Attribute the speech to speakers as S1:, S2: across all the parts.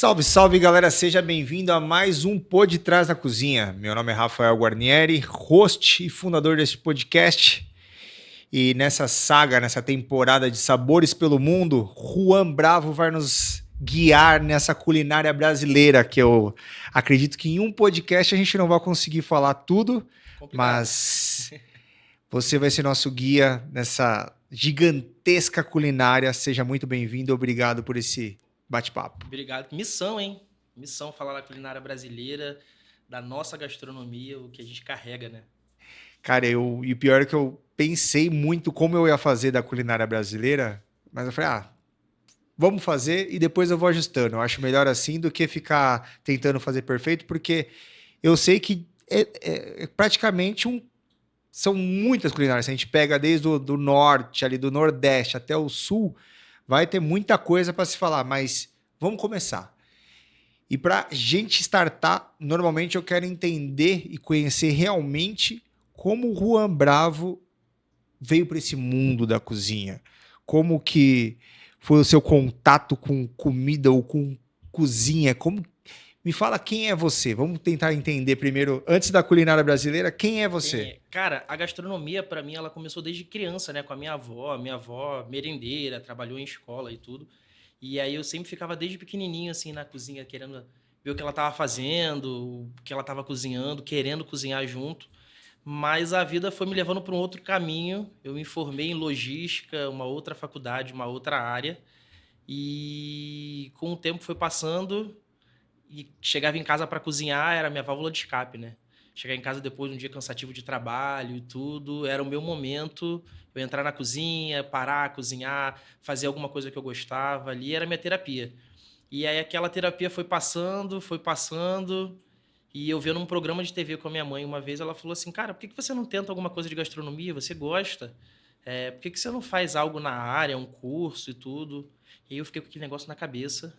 S1: Salve, salve, galera! Seja bem-vindo a mais um Pô de Trás da Cozinha. Meu nome é Rafael Guarnieri, host e fundador deste podcast. E nessa saga, nessa temporada de Sabores pelo Mundo, Juan Bravo vai nos guiar nessa culinária brasileira, que eu acredito que em um podcast a gente não vai conseguir falar tudo,
S2: Complicado.
S1: mas você vai ser nosso guia nessa gigantesca culinária. Seja muito bem-vindo, obrigado por esse bate-papo.
S2: Obrigado. Missão, hein? Missão falar da culinária brasileira, da nossa gastronomia, o que a gente carrega, né?
S1: Cara, e o pior é que eu pensei muito como eu ia fazer da culinária brasileira, mas eu falei, vamos fazer e depois eu vou ajustando. Eu acho melhor assim do que ficar tentando fazer perfeito, porque eu sei que é praticamente são muitas culinárias. Se a gente pega desde o do norte, ali do nordeste até o sul, vai ter muita coisa para se falar, mas vamos começar. E para gente startar, normalmente eu quero entender e conhecer realmente como o Juan Bravo veio para esse mundo da cozinha. Como que foi o seu contato com comida ou com cozinha? Me fala quem é você. Vamos tentar entender primeiro, antes da culinária brasileira, quem é você?
S2: Cara, a gastronomia, pra mim, ela começou desde criança, né? Com a minha avó. Minha avó, merendeira, trabalhou em escola e tudo. E aí eu sempre ficava desde pequenininho, assim, na cozinha, querendo ver o que ela tava fazendo, o que ela tava cozinhando, querendo cozinhar junto. Mas a vida foi me levando para um outro caminho. Eu me formei em logística, uma outra faculdade, uma outra área. E com o tempo foi passando e chegava em casa para cozinhar, era a minha válvula de escape, né? Chegar em casa depois de um dia cansativo de trabalho e tudo, era o meu momento. Eu entrar na cozinha, parar, cozinhar, fazer alguma coisa que eu gostava ali, era a minha terapia. E aí aquela terapia foi passando. E eu vendo um programa de TV com a minha mãe uma vez, ela falou assim, cara, por que você não tenta alguma coisa de gastronomia? Você gosta? Por que você não faz algo na área, um curso e tudo? E aí eu fiquei com aquele negócio na cabeça.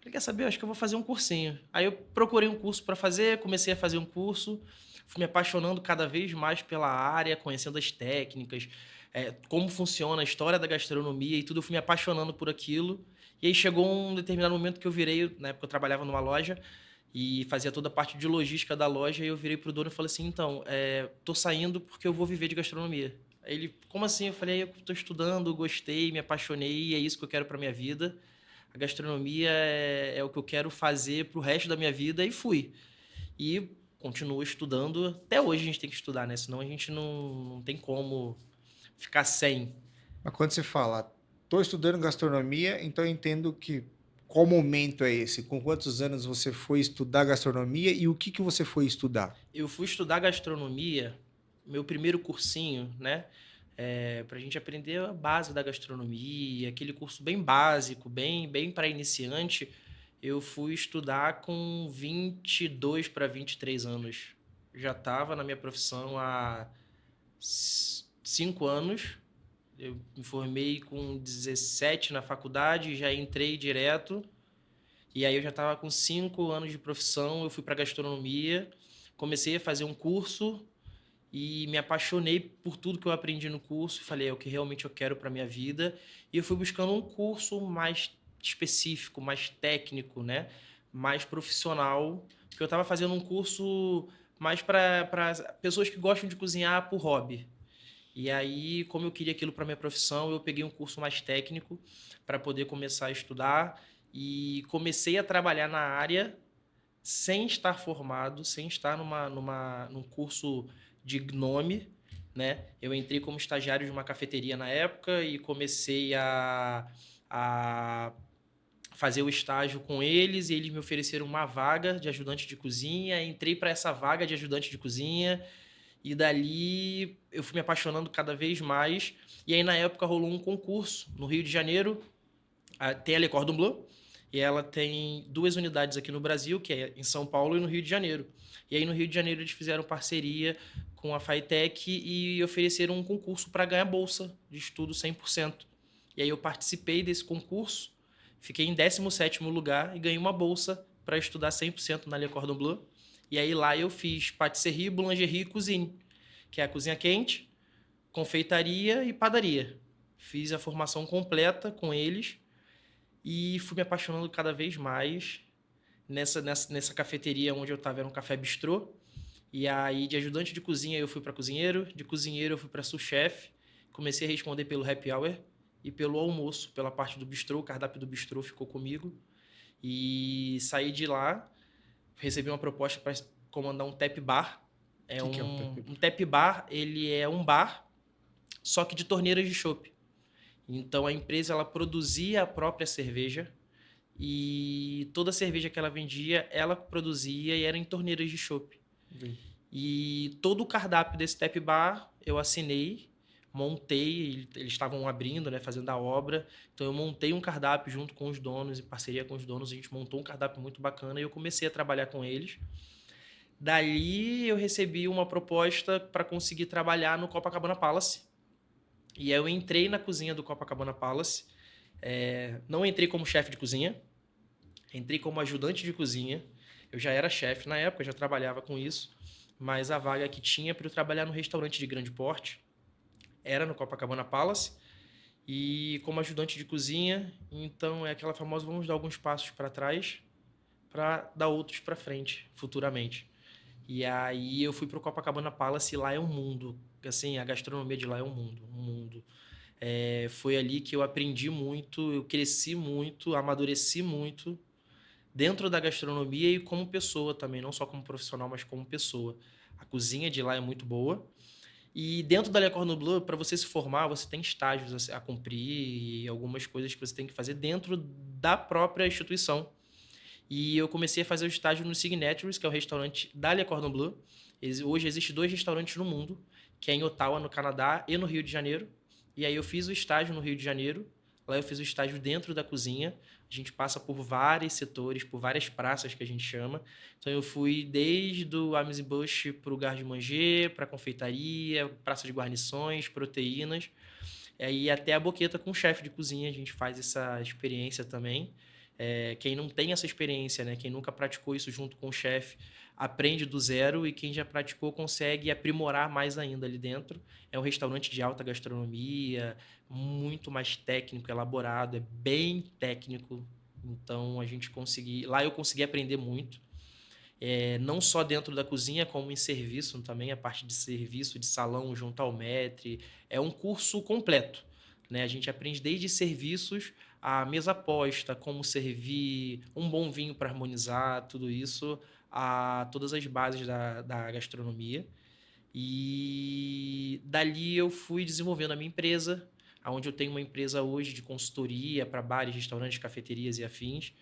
S2: Falei, quer saber? Eu acho que eu vou fazer um cursinho. Aí eu procurei um curso para fazer, comecei a fazer um curso, fui me apaixonando cada vez mais pela área, conhecendo as técnicas, como funciona a história da gastronomia e tudo, eu fui me apaixonando por aquilo. E aí chegou um determinado momento que eu virei, na época eu trabalhava numa loja e fazia toda a parte de logística da loja, e eu virei pro dono e falei assim, então, tô saindo porque eu vou viver de gastronomia. Aí ele, como assim? Eu falei, eu tô estudando, gostei, me apaixonei, é isso que eu quero para minha vida. A gastronomia é o que eu quero fazer pro resto da minha vida e fui. E continuo estudando. Até hoje a gente tem que estudar, né? Senão a gente não tem como ficar sem.
S1: Mas quando você fala, estou estudando gastronomia, então eu entendo que qual momento é esse? Com quantos anos você foi estudar gastronomia e o que você foi estudar?
S2: Eu fui estudar gastronomia, meu primeiro cursinho, né? Para a gente aprender a base da gastronomia, aquele curso bem básico, bem para iniciante. Eu fui estudar com 22 para 23 anos. Já estava na minha profissão há 5 anos. Eu me formei com 17 na faculdade, já entrei direto. E aí eu já estava com 5 anos de profissão, eu fui para gastronomia, comecei a fazer um curso e me apaixonei por tudo que eu aprendi no curso. Falei, é o que realmente eu quero para minha vida. E eu fui buscando um curso mais específico, mais técnico, né? Mais profissional, porque eu estava fazendo um curso mais para pessoas que gostam de cozinhar por hobby. E aí, como eu queria aquilo para minha profissão, eu peguei um curso mais técnico para poder começar a estudar e comecei a trabalhar na área sem estar formado, sem estar num curso de gnome, né? Eu entrei como estagiário de uma cafeteria na época e comecei a fazer o estágio com eles, e eles me ofereceram uma vaga de ajudante de cozinha. Entrei para essa vaga de ajudante de cozinha e dali eu fui me apaixonando cada vez mais. E aí na época rolou um concurso no Rio de Janeiro, tem a Le Cordon Bleu, e ela tem 2 unidades aqui no Brasil, que é em São Paulo e no Rio de Janeiro. E aí no Rio de Janeiro eles fizeram parceria com a Faitec e ofereceram um concurso para ganhar bolsa de estudo 100%. E aí eu participei desse concurso, fiquei em 17º lugar e ganhei uma bolsa para estudar 100% na Le Cordon Bleu. E aí lá eu fiz patisserie, boulangerie e cozinha, que é a cozinha quente, confeitaria e padaria. Fiz a formação completa com eles E fui me apaixonando cada vez mais nessa cafeteria onde eu estava, era um café bistrô. E aí, de ajudante de cozinha, eu fui para cozinheiro. De cozinheiro, eu fui para sous-chefe. Comecei a responder pelo happy hour e pelo almoço, pela parte do bistrô. O cardápio do bistrô ficou comigo. E saí de lá, recebi uma proposta para comandar um tap bar.
S1: Que é o tap
S2: Um
S1: bar?
S2: tap bar, ele é um bar, só que de torneiras de chopp. Então, a empresa ela produzia a própria cerveja e toda a cerveja que ela vendia, ela produzia e era em torneiras de chopp. E todo o cardápio desse tap bar eu assinei, montei, eles estavam abrindo, né, fazendo a obra. Então eu montei um cardápio junto com os donos, em parceria com os donos, a gente montou um cardápio muito bacana e eu comecei a trabalhar com eles. Dali eu recebi uma proposta para conseguir trabalhar no Copacabana Palace. E aí eu entrei na cozinha do Copacabana Palace. Não entrei como chefe de cozinha, entrei como ajudante de cozinha. Eu já era chefe na época, já trabalhava com isso, mas a vaga que tinha para eu trabalhar no restaurante de grande porte era no Copacabana Palace e como ajudante de cozinha, então é aquela famosa vamos dar alguns passos para trás para dar outros para frente futuramente. E aí eu fui para o Copacabana Palace e lá é um mundo, assim, a gastronomia de lá é um mundo, um mundo. Foi ali que eu aprendi muito, eu cresci muito, amadureci muito dentro da gastronomia e como pessoa também, não só como profissional, mas como pessoa. A cozinha de lá é muito boa. E dentro da Le Cordon Bleu, para você se formar, você tem estágios a cumprir e algumas coisas que você tem que fazer dentro da própria instituição. E eu comecei a fazer o estágio no Signatures, que é o restaurante da Le Cordon Bleu. Hoje existem 2 restaurantes no mundo, que é em Ottawa, no Canadá, e no Rio de Janeiro. E aí eu fiz o estágio no Rio de Janeiro. Lá eu fiz o estágio dentro da cozinha. A gente passa por vários setores, por várias praças que a gente chama. Então eu fui desde o Amuse-Bouche para o Garde-Manger, para a confeitaria, praça de guarnições, proteínas. E aí até a boqueta com o chefe de cozinha a gente faz essa experiência também. Quem não tem essa experiência, né? Quem nunca praticou isso junto com o chefe, aprende do zero e quem já praticou consegue aprimorar mais ainda ali dentro. É um restaurante de alta gastronomia, muito mais técnico, elaborado, é bem técnico. Então lá eu consegui aprender muito. Não só dentro da cozinha, como em serviço também, a parte de serviço, de salão junto ao maître. É um curso completo, né? A gente aprende desde serviços, a mesa posta, como servir um bom vinho para harmonizar, tudo isso, a todas as bases da gastronomia. E dali eu fui desenvolvendo a minha empresa, onde eu tenho uma empresa hoje de consultoria para bares, restaurantes, cafeterias e afins,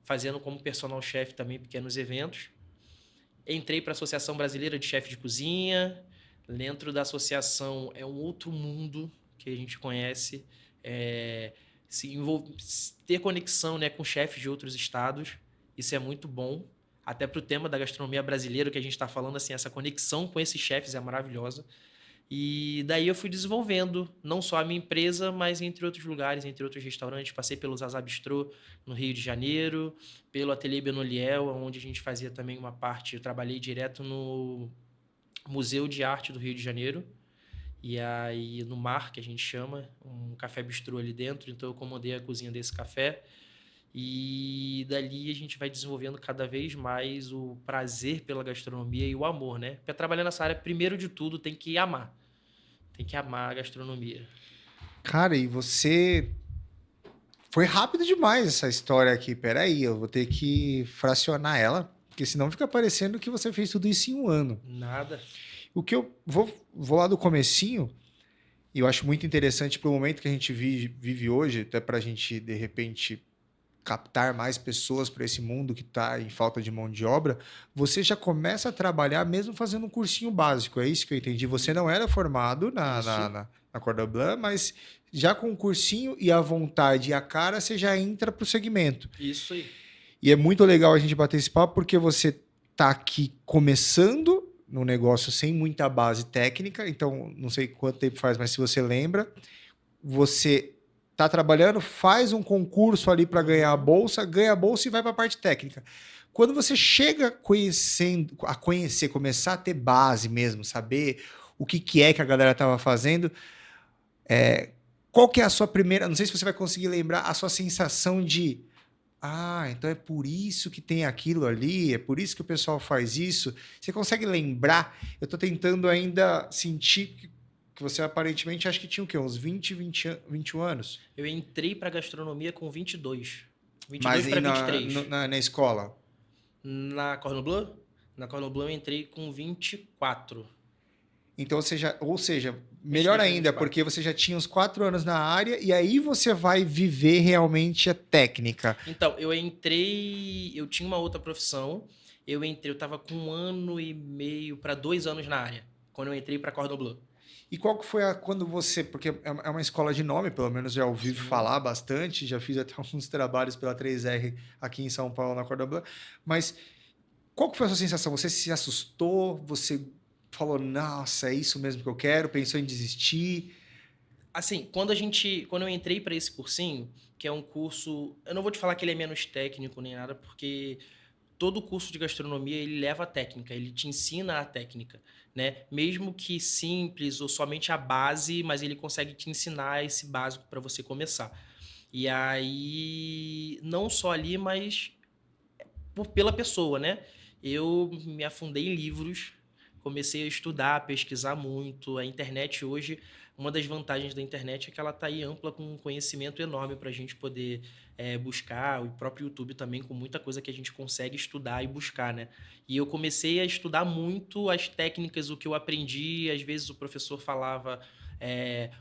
S2: fazendo como personal chef também pequenos eventos. Entrei para a Associação Brasileira de Chefe de Cozinha. Dentro da associação é um outro mundo que a gente conhece. Ter conexão, né, com chefes de outros estados, isso é muito bom. Até para o tema da gastronomia brasileira que a gente está falando, assim, essa conexão com esses chefes é maravilhosa. E daí eu fui desenvolvendo não só a minha empresa, mas entre outros lugares, entre outros restaurantes. Passei pelo Zaza Bistrô, no Rio de Janeiro, pelo Ateliê Benoliel, onde a gente fazia também uma parte. Eu trabalhei direto no Museu de Arte do Rio de Janeiro. E aí, no Mar, que a gente chama, um café bistrô ali dentro. Então, eu comandei a cozinha desse café. E dali a gente vai desenvolvendo cada vez mais o prazer pela gastronomia e o amor, né? Para trabalhar nessa área, primeiro de tudo, tem que amar. Tem que amar a gastronomia.
S1: Cara, e você. Foi rápido demais essa história aqui. Peraí, eu vou ter que fracionar ela, porque senão fica parecendo que você fez tudo isso em um ano.
S2: Nada.
S1: O que eu vou lá do comecinho, e eu acho muito interessante para o momento que a gente vive hoje, até para a gente, de repente, captar mais pessoas para esse mundo que está em falta de mão de obra, você já começa a trabalhar mesmo fazendo um cursinho básico. É isso que eu entendi. Você não era formado
S2: Isso.
S1: na Cordon Bleu, mas já com o cursinho e a vontade e a cara, você já entra para o segmento.
S2: Isso aí.
S1: E é muito legal a gente bater esse papo porque você está aqui começando no negócio sem muita base técnica, então não sei quanto tempo faz, mas se você lembra, você está trabalhando, faz um concurso ali para ganhar ganha a bolsa e vai para a parte técnica. Quando você chega a conhecer, começar a ter base mesmo, saber o que é que a galera estava fazendo, Qual que é a sua primeira... Não sei se você vai conseguir lembrar a sua sensação de... Ah, então é por isso que tem aquilo ali, é por isso que o pessoal faz isso. Você consegue lembrar? Eu tô tentando ainda sentir que você aparentemente acho que tinha o quê? Uns 21 anos?
S2: Eu entrei para gastronomia com 22.
S1: Mas
S2: 22
S1: e
S2: para 23.
S1: na escola?
S2: Na Cordon Bleu? Na Cordon Bleu eu entrei com 24.
S1: Então você já, ou seja, melhor
S2: 23 para
S1: ainda,
S2: 24.
S1: porque você já tinha uns 4 anos na área e aí você vai viver realmente a técnica.
S2: Então, eu entrei, eu tinha uma outra profissão, eu tava com 1 ano e meio para 2 anos na área, quando eu entrei para Cordon Bleu.
S1: E qual que foi quando você, porque é uma escola de nome, pelo menos já ouvi
S2: Sim.
S1: falar bastante, já fiz até alguns trabalhos pela 3R aqui em São Paulo, na Cordon Bleu, mas qual que foi a sua sensação? Você se assustou? Você falou, nossa, é isso mesmo que eu quero? Pensou em desistir?
S2: Assim, quando eu entrei para esse cursinho, que é um curso, eu não vou te falar que ele é menos técnico nem nada, porque todo curso de gastronomia ele leva a técnica, ele te ensina a técnica, né? Mesmo que simples ou somente a base, mas ele consegue te ensinar esse básico para você começar. E aí, não só ali, mas pela pessoa, né? Eu me afundei em livros, comecei a estudar, a pesquisar muito. A internet hoje, uma das vantagens da internet é que ela está aí ampla com um conhecimento enorme para a gente poder buscar. O próprio YouTube também com muita coisa que a gente consegue estudar e buscar, né? E eu comecei a estudar muito as técnicas, o que eu aprendi. Às vezes o professor falava,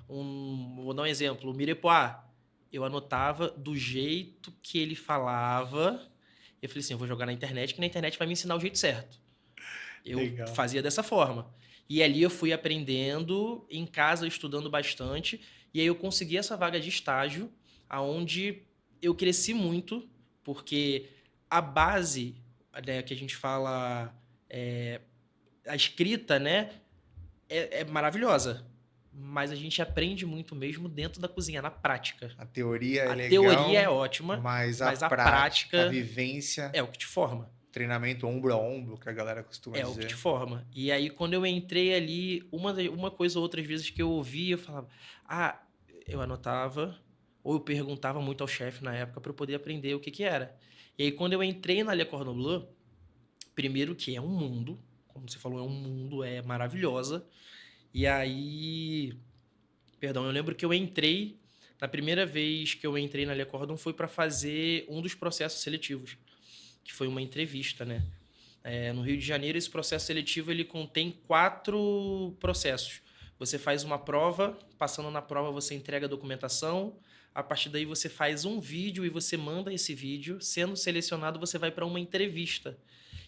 S2: vou dar um exemplo, o Mirepoix. Eu anotava do jeito que ele falava. Eu falei assim, eu vou jogar na internet, que na internet vai me ensinar o jeito certo. Eu
S1: Legal.
S2: fazia dessa forma. E ali eu fui aprendendo, em casa estudando bastante, e aí eu consegui essa vaga de estágio, aonde eu cresci muito, porque a base, né, que a gente fala, a escrita, né, é maravilhosa. Mas a gente aprende muito mesmo dentro da cozinha, na prática.
S1: A teoria é
S2: A teoria é
S1: legal,
S2: ótima,
S1: mas a
S2: mas a
S1: prática, a
S2: prática
S1: vivência,
S2: é o que te forma.
S1: treinamento ombro a ombro, que a galera costuma
S2: É o que te
S1: dizer.
S2: forma. E aí, quando eu entrei ali, uma coisa ou outras vezes que eu ouvia, eu falava, eu anotava, ou eu perguntava muito ao chefe na época para eu poder aprender o que que era. E aí, quando eu entrei na Le Cordon Bleu, primeiro que é um mundo, como você falou, é um mundo, é maravilhosa. E aí, perdão, eu lembro que eu entrei, na primeira vez que eu entrei na Le Cordon foi para fazer um dos processos seletivos, que foi uma entrevista, né? No Rio de Janeiro, esse processo seletivo ele contém 4 processos. Você faz uma prova, passando na prova você entrega a documentação, a partir daí você faz um vídeo e você manda esse vídeo. Sendo selecionado, você vai para uma entrevista.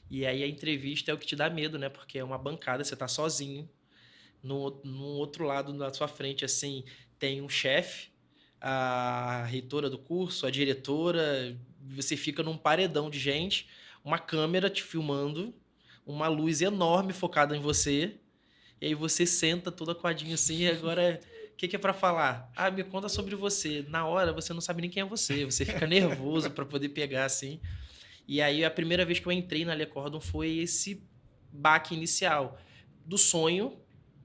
S2: E aí a entrevista é o que te dá medo, né? Porque é uma bancada, você está sozinho. No outro lado, na sua frente, assim, tem um chefe, a reitora do curso, a diretora. Você fica num paredão de gente, uma câmera te filmando, uma luz enorme focada em você, e aí você senta todo acuadinho assim, e agora o que é para falar? Me conta sobre você. Na hora você não sabe nem quem é você fica nervoso para poder pegar assim. E aí a primeira vez que eu entrei na Le Cordon foi esse baque inicial do sonho,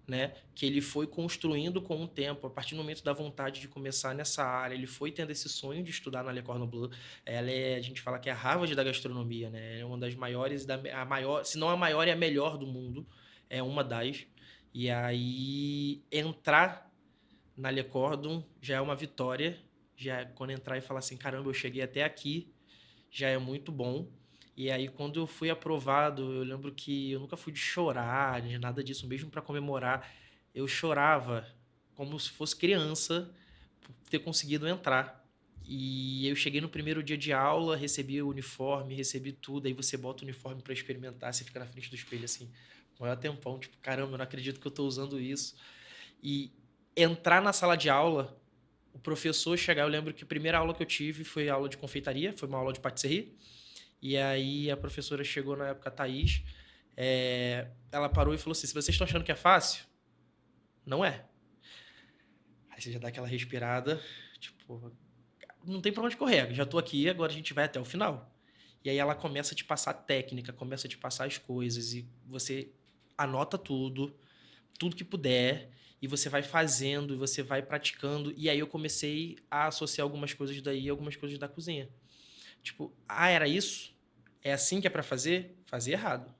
S2: né, que ele foi construindo com o tempo, a partir do momento da vontade de começar nessa área, ele foi tendo esse sonho de estudar na Le Cordon Bleu. A gente fala que é a Harvard da gastronomia, né? É uma das maiores, a maior, se não a maior, é a melhor do mundo, é uma das. E aí entrar na Le Cordon já é uma vitória, já quando entrar e falar assim, caramba, eu cheguei até aqui, já é muito bom. E aí, quando eu fui aprovado, eu lembro que eu nunca fui de chorar, nem nada disso, mesmo para comemorar. Eu chorava como se fosse criança por ter conseguido entrar. E eu cheguei no primeiro dia de aula, recebi o uniforme, recebi tudo. Aí você bota o uniforme para experimentar, você fica na frente do espelho assim, maior tempão, tipo, caramba, eu não acredito que eu tô usando isso. E entrar na sala de aula, o professor chegar, eu lembro que a primeira aula que eu tive foi aula de confeitaria, foi uma aula de patisserie. E aí a professora chegou na época, a Thaís, ela parou e falou assim, se vocês estão achando que é fácil, não é. Aí você já dá aquela respirada, tipo, não tem pra onde correr, já tô aqui, agora a gente vai até o final. E aí ela começa a te passar técnica, começa a te passar as coisas, e você anota tudo, tudo que puder, e você vai fazendo, e você vai praticando. E aí eu comecei a associar algumas coisas daí e algumas coisas da cozinha. Tipo, era isso? É assim que é pra fazer? Fazer errado.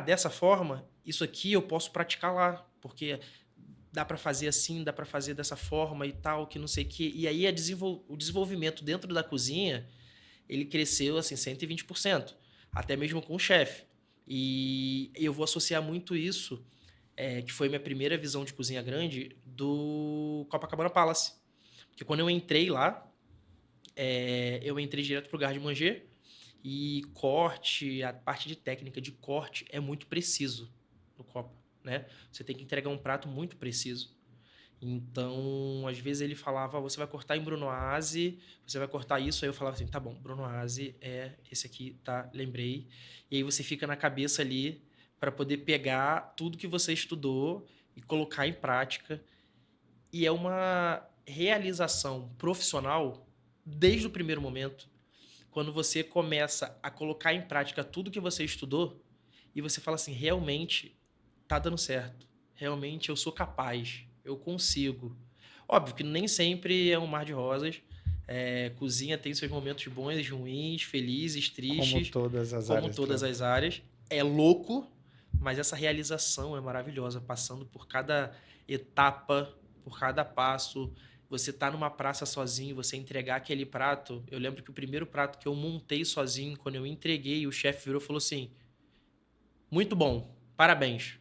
S2: Dessa forma, isso aqui eu posso praticar lá, porque dá pra fazer assim, dá pra fazer dessa forma e tal, que não sei o quê. E aí o desenvolvimento dentro da cozinha, ele cresceu assim 120%, até mesmo com o chefe. E eu vou associar muito isso, que foi minha primeira visão de cozinha grande, do Copacabana Palace. Porque quando eu entrei lá, eu entrei direto pro garde manger, e corte, a parte de técnica de corte é muito preciso no Copa, né? Você tem que entregar um prato muito preciso. Então, às vezes ele falava, você vai cortar em Brunoise, você vai cortar isso. Aí eu falava assim, tá bom, Brunoise é esse aqui, tá? Lembrei. E aí você fica na cabeça ali para poder pegar tudo que você estudou e colocar em prática. E é uma realização profissional desde o primeiro momento, quando você começa a colocar em prática tudo que você estudou e você fala assim, realmente tá dando certo. Realmente eu sou capaz, eu consigo. Óbvio que nem sempre é um mar de rosas. Cozinha tem seus momentos bons e ruins, felizes,
S1: Como
S2: tristes,
S1: todas as
S2: como
S1: áreas do
S2: todas
S1: trabalho.
S2: as áreas. É louco, mas essa realização é maravilhosa, passando por cada etapa, por cada passo. Você tá numa praça sozinho, você entregar aquele prato. Eu lembro que o primeiro prato que eu montei sozinho, quando eu entreguei, o chefe virou e falou assim: muito bom, parabéns.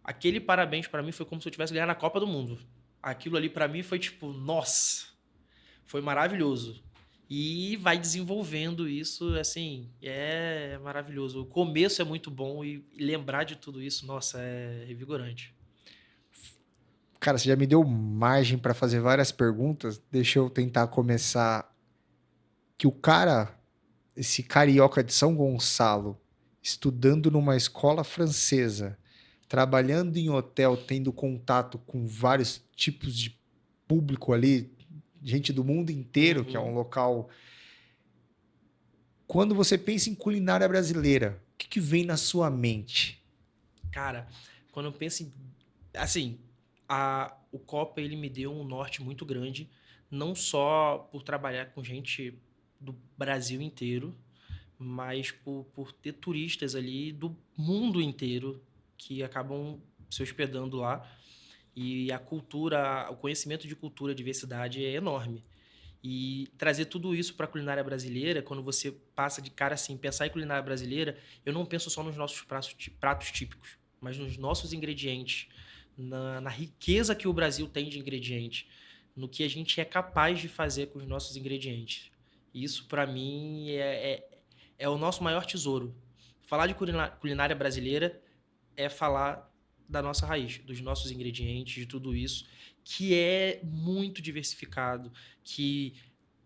S2: Aquele parabéns pra mim foi como se eu tivesse ganhado a Copa do Mundo. Aquilo ali pra mim foi tipo, nossa, foi maravilhoso. E vai desenvolvendo isso, assim, é maravilhoso. O começo é muito bom e lembrar de tudo isso, nossa, é revigorante.
S1: Cara, você já me deu margem para fazer várias perguntas. Deixa eu tentar começar. Que o cara, esse carioca de São Gonçalo, estudando numa escola francesa, trabalhando em hotel, tendo contato com vários tipos de público ali, gente do mundo inteiro, que é um
S2: Uhum.
S1: local. Quando você pensa em culinária brasileira, o que vem na sua mente?
S2: Cara, quando eu penso em. Assim, o Copa ele me deu um norte muito grande, não só por trabalhar com gente do Brasil inteiro, mas por ter turistas ali do mundo inteiro que acabam se hospedando lá. E a cultura, o conhecimento de cultura, diversidade é enorme. E trazer tudo isso para a culinária brasileira, quando você passa de cara assim, pensar em culinária brasileira, eu não penso só nos nossos pratos típicos, mas nos nossos ingredientes, na riqueza que o Brasil tem de ingredientes, no que a gente é capaz de fazer com os nossos ingredientes. Isso, para mim, é o nosso maior tesouro. Falar de culinária brasileira é falar da nossa raiz, dos nossos ingredientes, de tudo isso, que é muito diversificado, que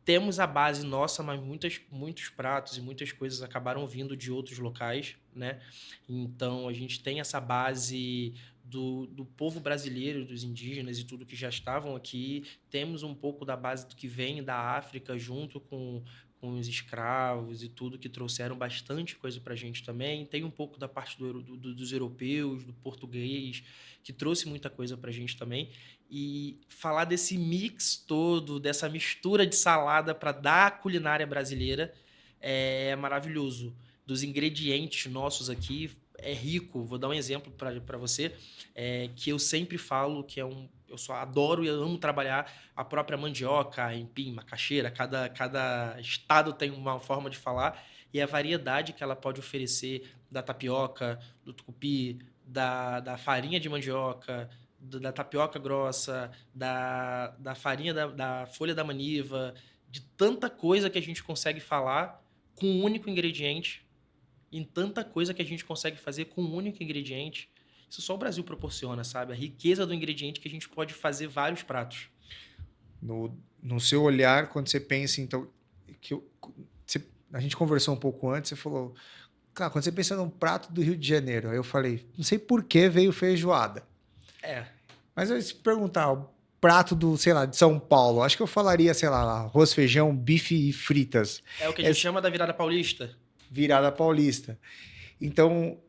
S2: temos a base nossa, mas muitos pratos e muitas coisas acabaram vindo de outros locais, né? Então a gente tem essa base do povo brasileiro, dos indígenas e tudo que já estavam aqui. Temos um pouco da base do que vem da África, junto com os escravos e tudo, que trouxeram bastante coisa para a gente também. Tem um pouco da parte dos europeus, do português, que trouxe muita coisa para a gente também. E falar desse mix todo, dessa mistura de salada para dar a culinária brasileira é maravilhoso. Dos ingredientes nossos aqui, é rico. Vou dar um exemplo para você, que eu sempre falo que eu só adoro e amo trabalhar a própria mandioca, empim, macaxeira. Cada estado tem uma forma de falar, e a variedade que ela pode oferecer da tapioca, do tucupi, da farinha de mandioca, da tapioca grossa, da farinha da folha da maniva, de tanta coisa que a gente consegue falar com um único ingrediente, em tanta coisa que a gente consegue fazer com um único ingrediente. Isso só o Brasil proporciona, sabe? A riqueza do ingrediente que a gente pode fazer vários pratos.
S1: No seu olhar, quando você pensa, então, que a gente conversou um pouco antes, você falou, cara, quando você pensa num prato do Rio de Janeiro, aí eu falei, não sei por que veio feijoada.
S2: É,
S1: Mas eu se perguntar, o prato do, sei lá, de São Paulo, acho que eu falaria, sei lá, arroz, feijão, bife e fritas.
S2: é o que a
S1: É
S2: gente chama da virada paulista.
S1: virada paulista. Então,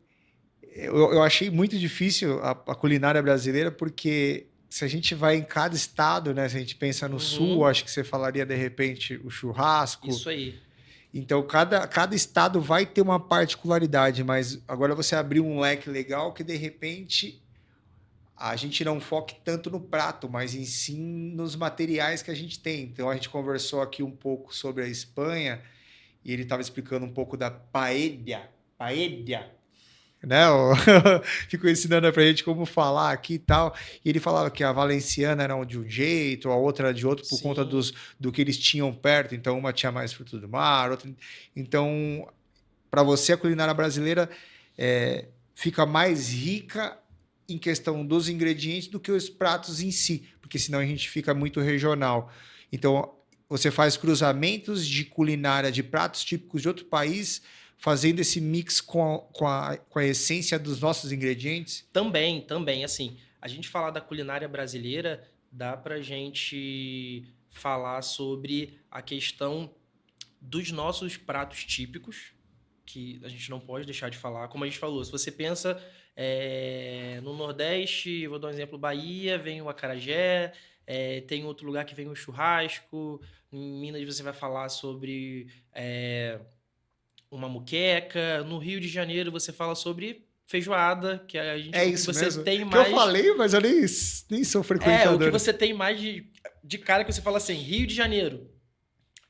S1: eu achei muito difícil a culinária brasileira, porque se a gente vai em cada estado, né? Se a gente pensa no sul,
S2: Uhum,
S1: acho que você falaria de repente o churrasco.
S2: isso aí.
S1: Então, cada estado vai ter uma particularidade, mas agora você abriu um leque legal que de repente a gente não foque tanto no prato, mas em sim nos materiais que a gente tem. Então, a gente conversou aqui um pouco sobre a Espanha e ele estava explicando um pouco da paella. Paella, né? Ficou ensinando pra gente como falar aqui e tal. E ele falava que a valenciana era de um jeito, a outra era de outro, por conta
S2: Sim.
S1: do que eles tinham perto. Então, uma tinha mais frutos do mar, outra. Então, para você, a culinária brasileira fica mais rica em questão dos ingredientes do que os pratos em si, porque senão a gente fica muito regional. Então, você faz cruzamentos de culinária de pratos típicos de outro país, fazendo esse mix com a essência dos nossos ingredientes.
S2: Também, também, assim, a gente falar da culinária brasileira, dá pra gente falar sobre a questão dos nossos pratos típicos, que a gente não pode deixar de falar. Como a gente falou, se você pensa no Nordeste, vou dar um exemplo, Bahia, vem o acarajé, tem outro lugar que vem o churrasco, em Minas você vai falar sobre uma moqueca, no Rio de Janeiro você fala sobre feijoada, que a gente,
S1: É
S2: o que
S1: isso
S2: você
S1: mesmo.
S2: tem
S1: Que eu
S2: mais
S1: falei, mas eu nem sou
S2: o que
S1: frequentador.
S2: você tem mais de cara que você fala assim, Rio de Janeiro,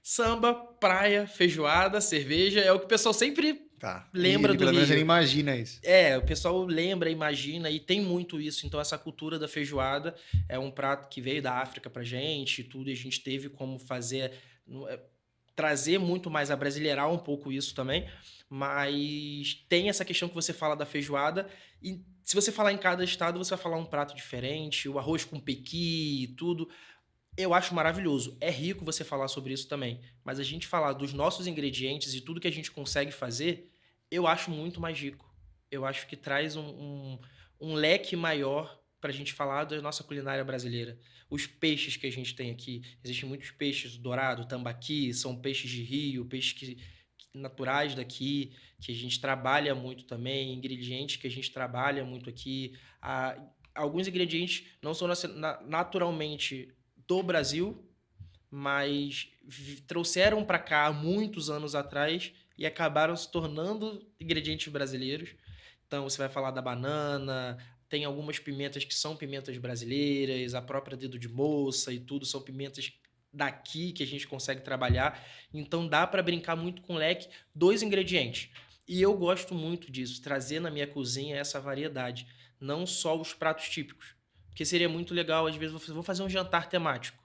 S2: samba, praia, feijoada, cerveja, é o que o pessoal sempre
S1: Tá.
S2: lembra
S1: Ele,
S2: do
S1: pelo menos, ele
S2: Rio.
S1: imagina isso.
S2: O pessoal lembra, imagina, e tem muito isso. Então, essa cultura da feijoada é um prato que veio da África pra gente e tudo, e a gente teve como fazer, trazer muito mais, abrasileirar um pouco isso também. Mas tem essa questão que você fala da feijoada, e se você falar em cada estado, você vai falar um prato diferente, o arroz com pequi e tudo. Eu acho maravilhoso. É rico você falar sobre isso também. Mas a gente falar dos nossos ingredientes e tudo que a gente consegue fazer, eu acho muito mais rico. Eu acho que traz um leque maior para a gente falar da nossa culinária brasileira. Os peixes que a gente tem aqui, existem muitos peixes, dourado, tambaqui, são peixes de rio, peixes naturais daqui, que a gente trabalha muito também, ingredientes que a gente trabalha muito aqui. Alguns ingredientes não são naturalmente do Brasil, mas trouxeram para cá há muitos anos atrás e acabaram se tornando ingredientes brasileiros. Então você vai falar da banana, tem algumas pimentas que são pimentas brasileiras, a própria dedo de moça e tudo são pimentas daqui que a gente consegue trabalhar. Então dá para brincar muito com o leque dos ingredientes. E eu gosto muito disso, trazer na minha cozinha essa variedade, não só os pratos típicos. Porque seria muito legal, às vezes, vou fazer um jantar temático.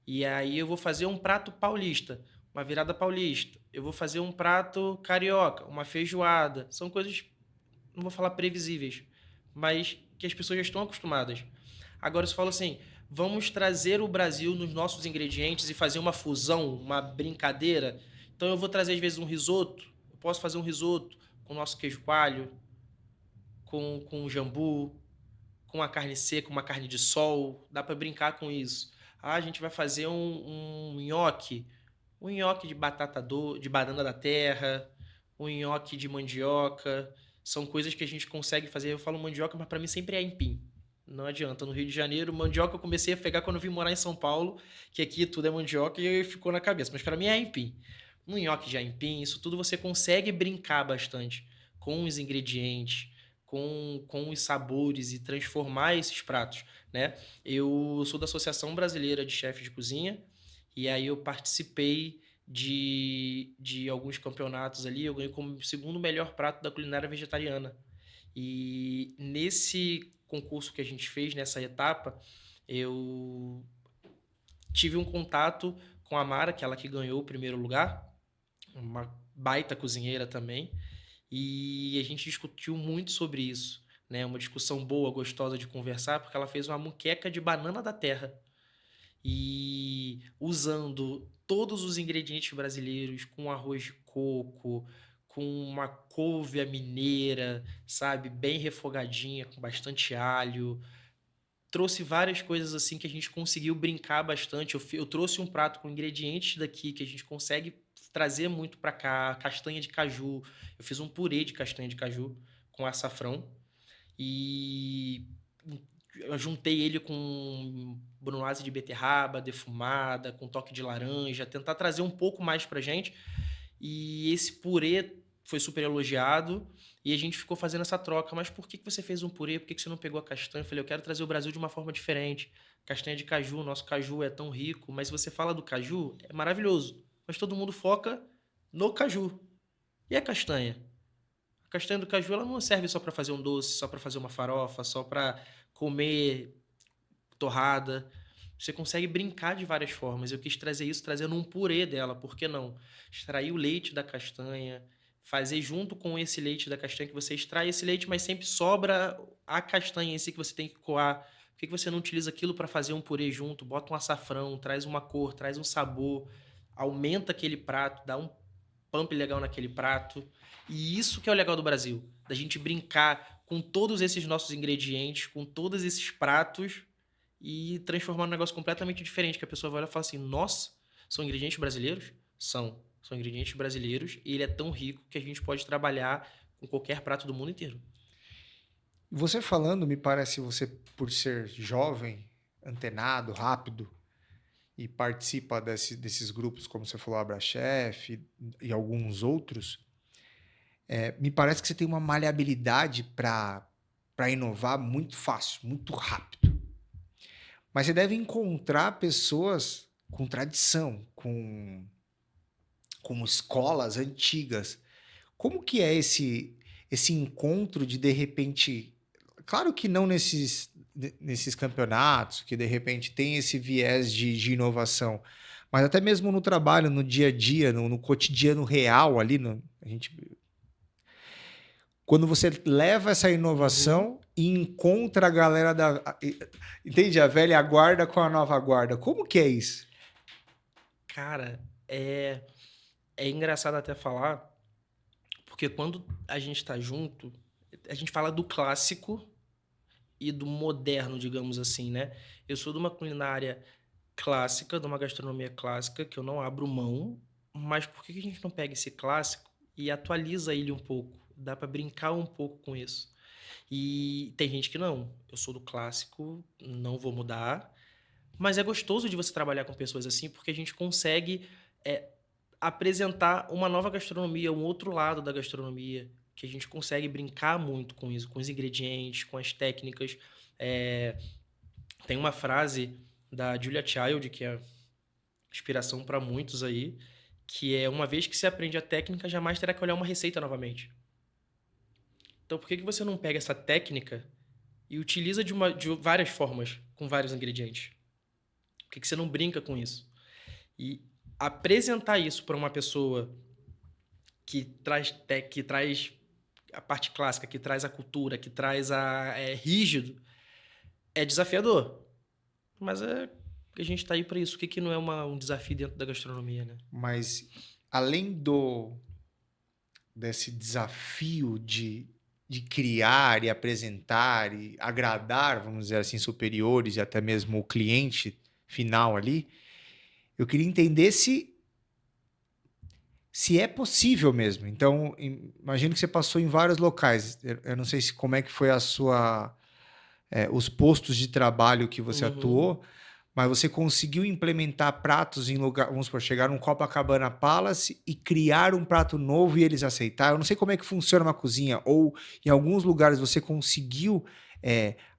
S2: E aí eu vou fazer um prato paulista, uma virada paulista. Eu vou fazer um prato carioca, uma feijoada. São coisas, não vou falar previsíveis, mas que as pessoas já estão acostumadas. Agora se fala assim, vamos trazer o Brasil nos nossos ingredientes e fazer uma fusão, uma brincadeira. Então eu vou trazer às vezes um risoto. Eu posso fazer um risoto com o nosso queijo coalho, com jambu, com uma carne seca, uma carne de sol, dá para brincar com isso. Ah, a gente vai fazer um nhoque de de banana da terra, um nhoque de mandioca. São coisas que a gente consegue fazer. Eu falo mandioca, mas para mim sempre é aipim. Não adianta. No Rio de Janeiro, mandioca eu comecei a pegar quando eu vim morar em São Paulo, que aqui tudo é mandioca e ficou na cabeça. Mas para mim é aipim. Um nhoque de aipim, isso tudo você consegue brincar bastante com os ingredientes, com os sabores e transformar esses pratos, né? Eu sou da Associação Brasileira de Chefes de Cozinha e aí eu participei de alguns campeonatos ali, eu ganhei como segundo melhor prato da culinária vegetariana. E nesse concurso que a gente fez, nessa etapa, eu tive um contato com a Mara, que é ela que ganhou o primeiro lugar, uma baita cozinheira também, e a gente discutiu muito sobre isso, né? Uma discussão boa, gostosa de conversar, porque ela fez uma muqueca de banana da terra. E usando todos os ingredientes brasileiros, com arroz de coco, com uma couve à mineira, sabe? Bem refogadinha, com bastante alho. Trouxe várias coisas assim que a gente conseguiu brincar bastante. Eu trouxe um prato com ingredientes daqui que a gente consegue trazer muito para cá, castanha de caju. Eu fiz um purê de castanha de caju com açafrão. E eu juntei ele com brunoise de beterraba defumada, com toque de laranja, tentar trazer um pouco mais pra gente. E esse purê foi super elogiado e a gente ficou fazendo essa troca. Mas por que que você fez um purê? Por que que você não pegou a castanha? Eu falei, eu quero trazer o Brasil de uma forma diferente. Castanha de caju, nosso caju é tão rico, mas se você fala do caju, é maravilhoso. Mas todo mundo foca no caju. E a castanha? A castanha do caju ela não serve só para fazer um doce, só para fazer uma farofa, só para comer torrada. Você consegue brincar de várias formas. Eu quis trazer isso trazendo um purê dela, por que não? Extrair o leite da castanha, fazer junto com esse leite da castanha que você extrai esse leite, mas sempre sobra a castanha em si que você tem que coar. Por que que você não utiliza aquilo para fazer um purê junto? Bota um açafrão, traz uma cor, traz um sabor, aumenta aquele prato, dá um pump legal naquele prato. E isso que é o legal do Brasil, da gente brincar com todos esses nossos ingredientes, com todos esses pratos e transformar num negócio completamente diferente, que a pessoa vai olhar e fala assim, nossa, são ingredientes brasileiros? São ingredientes brasileiros e ele é tão rico que a gente pode trabalhar com qualquer prato do mundo inteiro.
S1: Você falando, me parece você, por ser jovem, antenado, rápido, e participa desses grupos, como você falou, Abrachef e alguns outros, me parece que você tem uma maleabilidade para inovar muito fácil, muito rápido. Mas você deve encontrar pessoas com tradição, com escolas antigas. Como que é esse encontro de repente, claro que não nesses campeonatos, que de repente tem esse viés de inovação, mas até mesmo no trabalho, no dia a dia, no cotidiano real ali, a gente, quando você leva essa
S2: Uhum.
S1: inovação e encontra a galera entende? A velha guarda com a nova guarda. Como que é isso?
S2: Cara, é engraçado até falar, porque quando a gente tá junto, a gente fala do clássico e do moderno, digamos assim, né? Eu sou de uma culinária clássica, de uma gastronomia clássica, que eu não abro mão, mas por que que a gente não pega esse clássico e atualiza ele um pouco? Dá para brincar um pouco com isso. E tem gente que não. Eu sou do clássico, não vou mudar. Mas é gostoso de você trabalhar com pessoas assim, porque a gente consegue é, apresentar uma nova gastronomia, um outro lado da gastronomia, que a gente consegue brincar muito com isso, com os ingredientes, com as técnicas. É, tem uma frase da Julia Child, que é inspiração para muitos aí, que é uma vez que se aprende a técnica, jamais terá que olhar uma receita novamente. Então, por que que você não pega essa técnica e utiliza de várias formas, com vários ingredientes? Por que que você não brinca com isso? E apresentar isso para uma pessoa que traz a parte clássica, que traz a cultura, que traz rígido, é desafiador. Mas a gente está aí para isso. O que que não é um desafio dentro da gastronomia, né?
S1: Mas além desse desafio de criar e apresentar e agradar, vamos dizer assim, superiores e até mesmo o cliente final ali, eu queria entender se é possível mesmo. Então, imagino que você passou em vários locais. Eu não sei como é que foi os postos de trabalho que você
S2: Uhum.
S1: atuou, mas você conseguiu implementar pratos em lugar, vamos supor, chegar num Copacabana Palace e criar um prato novo e eles aceitaram. Eu não sei como é que funciona uma cozinha, ou em alguns lugares você conseguiu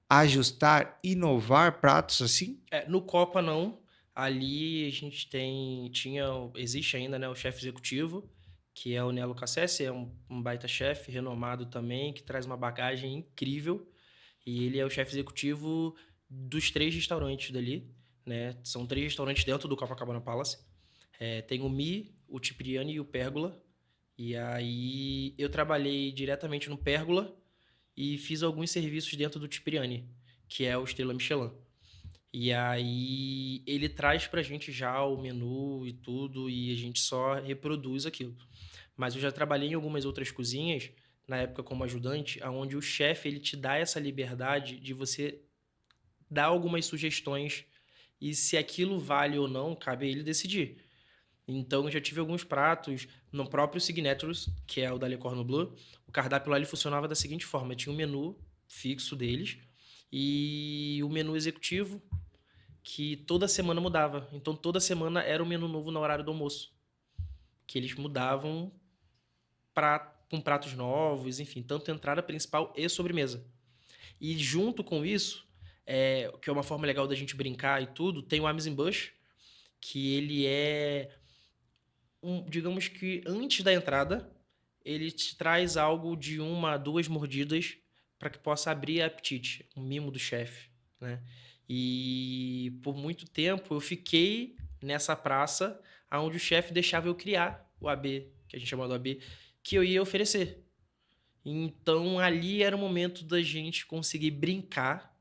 S1: ajustar, inovar pratos assim?
S2: No Copa, não. Ali a gente existe ainda, né, o chefe executivo, que é o Nelo Cassese, é um baita chefe, renomado também, que traz uma bagagem incrível. E ele é o chefe executivo dos 3 restaurantes dali, né? São 3 restaurantes dentro do Copacabana Palace. Tem o Mi, o Cipriani e o Pérgola. E aí eu trabalhei diretamente no Pérgola e fiz alguns serviços dentro do Cipriani, que é o Estrela Michelin. E aí ele traz pra gente já o menu e tudo, e a gente só reproduz aquilo. Mas eu já trabalhei em algumas outras cozinhas, na época como ajudante, onde o chefe ele te dá essa liberdade de você dar algumas sugestões e se aquilo vale ou não, cabe a ele decidir. Então, eu já tive alguns pratos no próprio Signatures, que é o da Le Cordon Bleu. O cardápio lá ele funcionava da seguinte forma: tinha um menu fixo deles e o menu executivo que toda semana mudava. Então, toda semana era um menu novo no horário do almoço, que eles mudavam com pratos novos, enfim, tanto entrada principal e sobremesa. E junto com isso, que é uma forma legal da gente brincar e tudo, tem o Amuse-Bush, que ele é digamos que antes da entrada, ele te traz algo de 1 a 2 mordidas para que possa abrir apetite, um mimo do chefe, né? E por muito tempo eu fiquei nessa praça onde o chefe deixava eu criar o AB, que a gente chama do AB, que eu ia oferecer. Então ali era o momento da gente conseguir brincar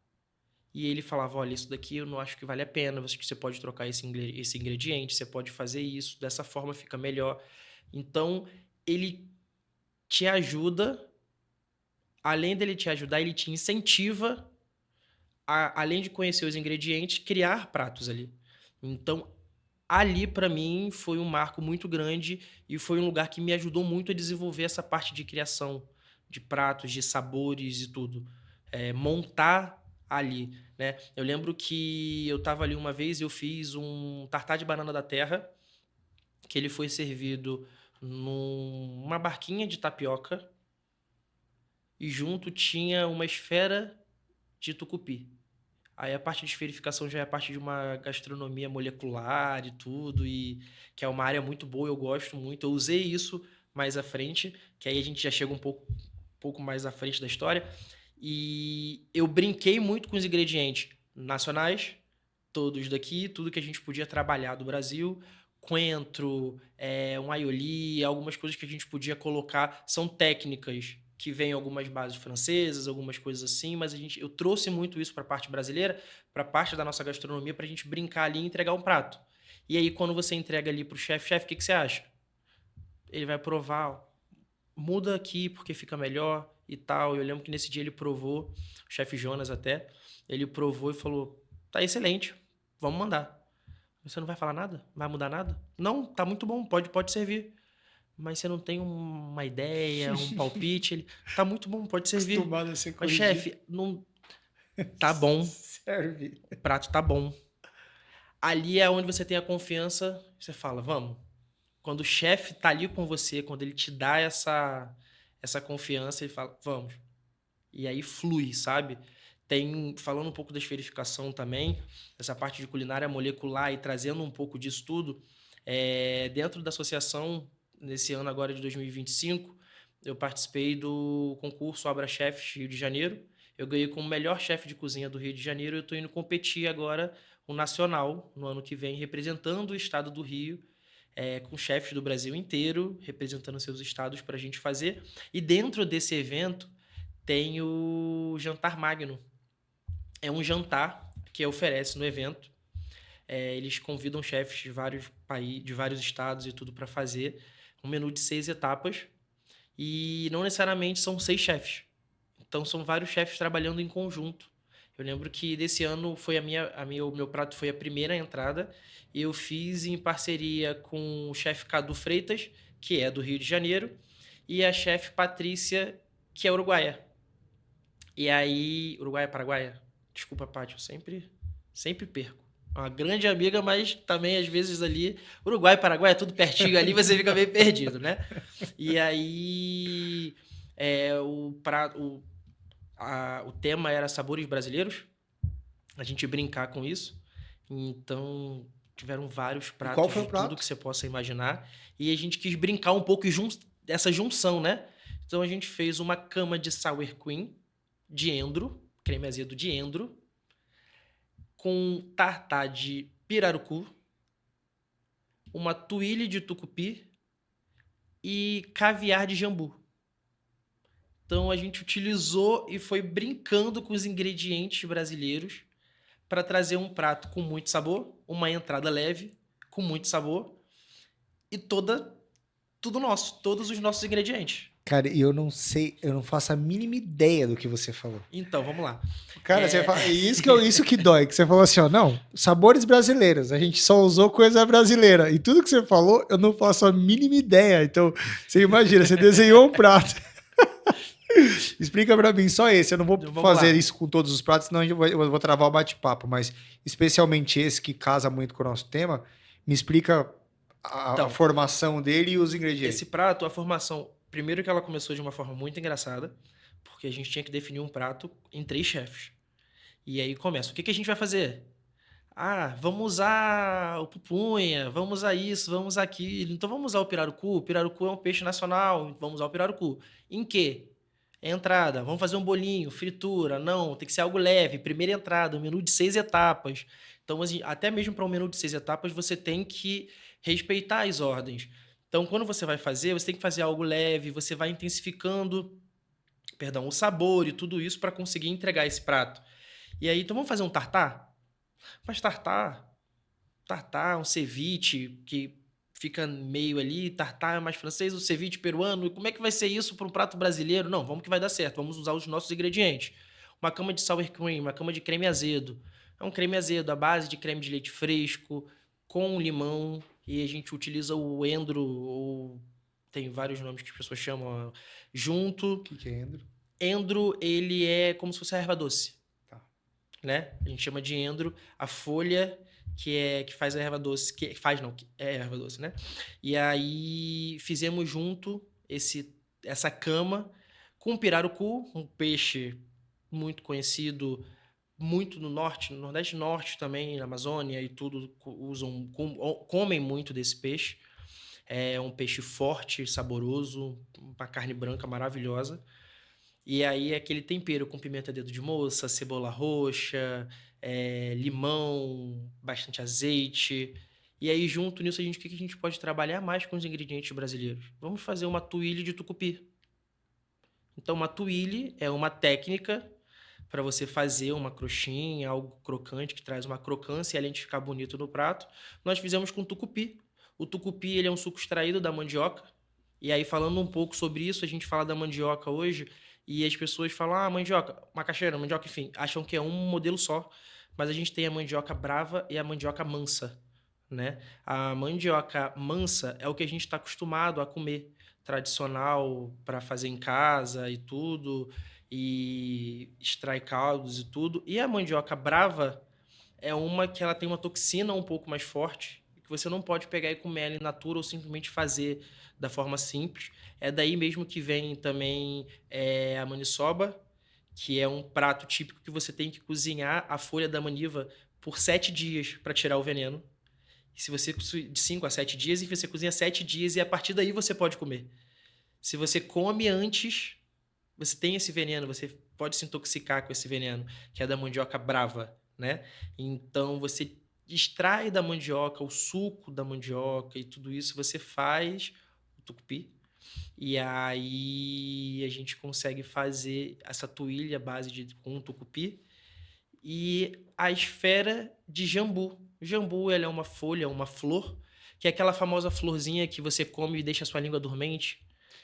S2: e ele falava, olha, isso daqui eu não acho que vale a pena, você pode trocar esse ingrediente, você pode fazer isso, dessa forma fica melhor. Então, ele te ajuda, além dele te ajudar, ele te incentiva, além de conhecer os ingredientes, criar pratos ali. Então, ali para mim foi um marco muito grande e foi um lugar que me ajudou muito a desenvolver essa parte de criação de pratos, de sabores e tudo. Montar ali, né? Eu lembro que eu estava ali uma vez e eu fiz um tartar de banana da terra, que ele foi servido numa barquinha de tapioca e junto tinha uma esfera de tucupi. Aí a parte de esferificação já é a parte de uma gastronomia molecular e tudo, e que é uma área muito boa, eu gosto muito. Eu usei isso mais à frente, que aí a gente já chega pouco mais à frente da história. E eu brinquei muito com os ingredientes nacionais, todos daqui, tudo que a gente podia trabalhar do Brasil. Coentro, um aioli, algumas coisas que a gente podia colocar. São técnicas que vêm algumas bases francesas, algumas coisas assim, mas eu trouxe muito isso para a parte brasileira, para a parte da nossa gastronomia, para a gente brincar ali e entregar um prato. E aí, quando você entrega ali para o chefe, o que você acha? Ele vai provar, muda aqui porque fica melhor e tal. Eu lembro que nesse dia ele provou, o chefe Jonas até, ele provou e falou, tá excelente, vamos mandar. Você não vai falar nada? Vai mudar nada? Não, tá muito bom, pode servir. Mas você não tem uma ideia, um palpite? Ele, tá muito bom, pode servir.
S1: Acostumado a ser
S2: Mas,
S1: corrigido.
S2: chefe, não tá bom,
S1: Serve.
S2: o prato tá bom. Ali é onde você tem a confiança, você fala, vamos. Quando o chefe tá ali com você, quando ele te dá essa confiança, ele fala, vamos. E aí flui, sabe? Falando um pouco da esferificação também, essa parte de culinária molecular e trazendo um pouco disso tudo, dentro da associação, nesse ano agora de 2025, eu participei do concurso Abra Chefs Rio de Janeiro. Eu ganhei como melhor chefe de cozinha do Rio de Janeiro e eu estou indo competir agora o Nacional, no ano que vem, representando o estado do Rio, com chefes do Brasil inteiro, representando seus estados para a gente fazer. E dentro desse evento tem o Jantar Magno. É um jantar que oferece no evento. Eles convidam chefes de vários países, de vários estados e tudo para fazer um menu de 6 etapas. E não necessariamente são 6 chefes. Então são vários chefes trabalhando em conjunto. Eu lembro que desse ano foi o meu prato foi a primeira entrada e eu fiz em parceria com o chefe Cadu Freitas, que é do Rio de Janeiro, e a chefe Patrícia, que é uruguaia. E aí, uruguaia, paraguaia? Desculpa, Paty, eu sempre perco. É uma grande amiga, mas também às vezes ali, Uruguai e Paraguai é tudo pertinho ali, você fica meio perdido, né? E aí, o tema era sabores brasileiros, a gente brincar com isso. Então, tiveram vários pratos
S1: qual foi o
S2: de
S1: prato?
S2: tudo que você possa imaginar. E a gente quis brincar um pouco dessa junção, né? Então, a gente fez uma cama de sour cream de endro, creme azedo de endro, com tartar de pirarucu, uma tuile de tucupi e caviar de jambu. Então a gente utilizou e foi brincando com os ingredientes brasileiros para trazer um prato com muito sabor, uma entrada leve, com muito sabor e tudo nosso, todos os nossos ingredientes.
S1: Cara, e eu não sei, eu não faço a mínima ideia do que você falou.
S2: Então, vamos lá.
S1: Cara, você fala, isso que dói, que você falou assim, ó, não, sabores brasileiros, a gente só usou coisa brasileira. E tudo que você falou, eu não faço a mínima ideia. Então, você imagina, você desenhou um prato. Explica pra mim só esse, eu não vou
S2: Então, vamos
S1: fazer
S2: lá.
S1: isso com todos os pratos, senão eu vou travar o bate-papo, mas especialmente esse que casa muito com o nosso tema, me explica a
S2: Então,
S1: formação dele e os
S2: esse
S1: ingredientes.
S2: prato, a formação, primeiro que ela começou de uma forma muito engraçada, porque a gente tinha que definir um prato em 3 chefes. E aí começa, o que que a gente vai fazer? Ah, vamos usar o pupunha, vamos usar isso, vamos usar aquilo. Então vamos usar o pirarucu. O pirarucu é um peixe nacional, vamos usar o pirarucu. Em quê? Entrada, vamos fazer um bolinho, fritura. Não, tem que ser algo leve. Primeira entrada, um menu de 6 etapas. Então, assim, até mesmo para um menu de 6 etapas, você tem que respeitar as ordens. Então, quando você vai fazer, você tem que fazer algo leve, você vai intensificando, perdão, o sabor e tudo isso para conseguir entregar esse prato. E aí, então vamos fazer um tartar? Mas tartar, um ceviche que fica meio ali, tartar é mais francês, o ceviche peruano, e como é que vai ser isso para um prato brasileiro? Não, vamos que vai dar certo, vamos usar os nossos ingredientes. Uma cama de sour cream, uma cama de creme azedo. É um creme azedo à base de creme de leite fresco, com limão, e a gente utiliza o endro, ou tem vários nomes que as pessoas chamam,
S1: O
S2: junto.
S1: que que é endro?
S2: Endro, ele é como se fosse a erva doce,
S1: Tá.
S2: né? A gente chama de endro a folha que faz a erva doce, que faz não, que é erva doce, né? E aí fizemos junto essa cama com pirarucu, um peixe muito conhecido muito no norte, no Nordeste Norte também, na Amazônia e tudo usam comem muito desse peixe. É um peixe forte, saboroso, uma carne branca maravilhosa. E aí aquele tempero com pimenta dedo de moça, cebola roxa, limão, bastante azeite. E aí junto nisso o que a gente pode trabalhar mais com os ingredientes brasileiros? Vamos fazer uma tuile de tucupi. Então uma tuile é uma técnica para você fazer uma crostinha, algo crocante que traz uma crocância e além de ficar bonito no prato. Nós fizemos com tucupi. O tucupi ele é um suco extraído da mandioca. E aí, falando um pouco sobre isso, a gente fala da mandioca hoje e as pessoas falam, ah, mandioca, macaxeira, mandioca, enfim, acham que é um modelo só. Mas a gente tem a mandioca brava e a mandioca mansa, né? A mandioca mansa é o que a gente está acostumado a comer, tradicional para fazer em casa e tudo, e extrai caldos e tudo. E a mandioca brava é uma que ela tem uma toxina um pouco mais forte, que você não pode pegar e comer ela in natura ou simplesmente fazer da forma simples. É daí mesmo que vem também a maniçoba, que é um prato típico que você tem que cozinhar a folha da maniva por 7 dias para tirar o veneno. E se você de 5 a 7 dias e você cozinha 7 dias e a partir daí você pode comer. Se você come antes, você tem esse veneno, você pode se intoxicar com esse veneno, que é da mandioca brava, né? Então você extrai da mandioca o suco da mandioca e tudo isso você faz o tucupi. E aí a gente consegue fazer essa tuilha à base com o tucupi e a esfera de jambu. Jambu, ela é uma folha, uma flor, que é aquela famosa florzinha que você come e deixa a sua língua dormente,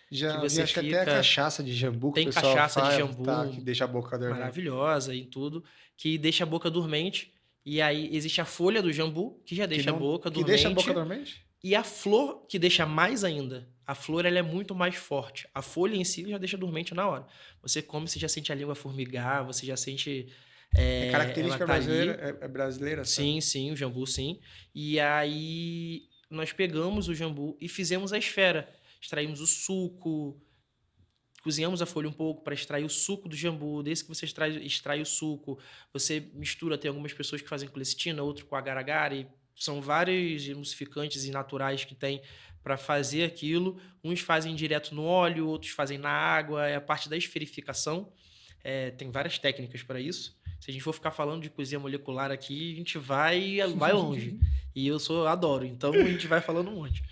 S2: que
S1: Já vi,
S2: você
S1: acho que até a
S2: fica
S1: cachaça de jambu que o
S2: tem
S1: pessoal
S2: cachaça de
S1: fala, tá,
S2: jambu
S1: que deixa a boca dormente.
S2: maravilhosa e tudo, que deixa a boca dormente. E aí existe a folha do jambu, que já
S1: Que
S2: deixa a
S1: não,
S2: boca
S1: que deixa a boca
S2: dormente,
S1: dormente?
S2: e a flor, que deixa mais ainda. A flor ela é muito mais forte. A folha em si já deixa dormente na hora. Você come, você já sente a língua formigar, você já sente
S1: É
S2: ela
S1: característica
S2: tá
S1: brasileira,
S2: ali.
S1: é brasileira, sabe?
S2: Sim, sim, o jambu sim. E aí nós pegamos o jambu e fizemos a esfera. Extraímos o suco, cozinhamos a folha um pouco para extrair o suco do jambu. Desde que você extrai o suco, você mistura. Tem algumas pessoas que fazem com lecitina, outro com agar-agar. E são vários emulsificantes e naturais que tem para fazer aquilo. Uns fazem direto no óleo, outros fazem na água. É a parte da esferificação. Tem várias técnicas para isso. Se a gente for ficar falando de cozinha molecular aqui, a gente vai longe. E adoro, então a gente vai falando um monte.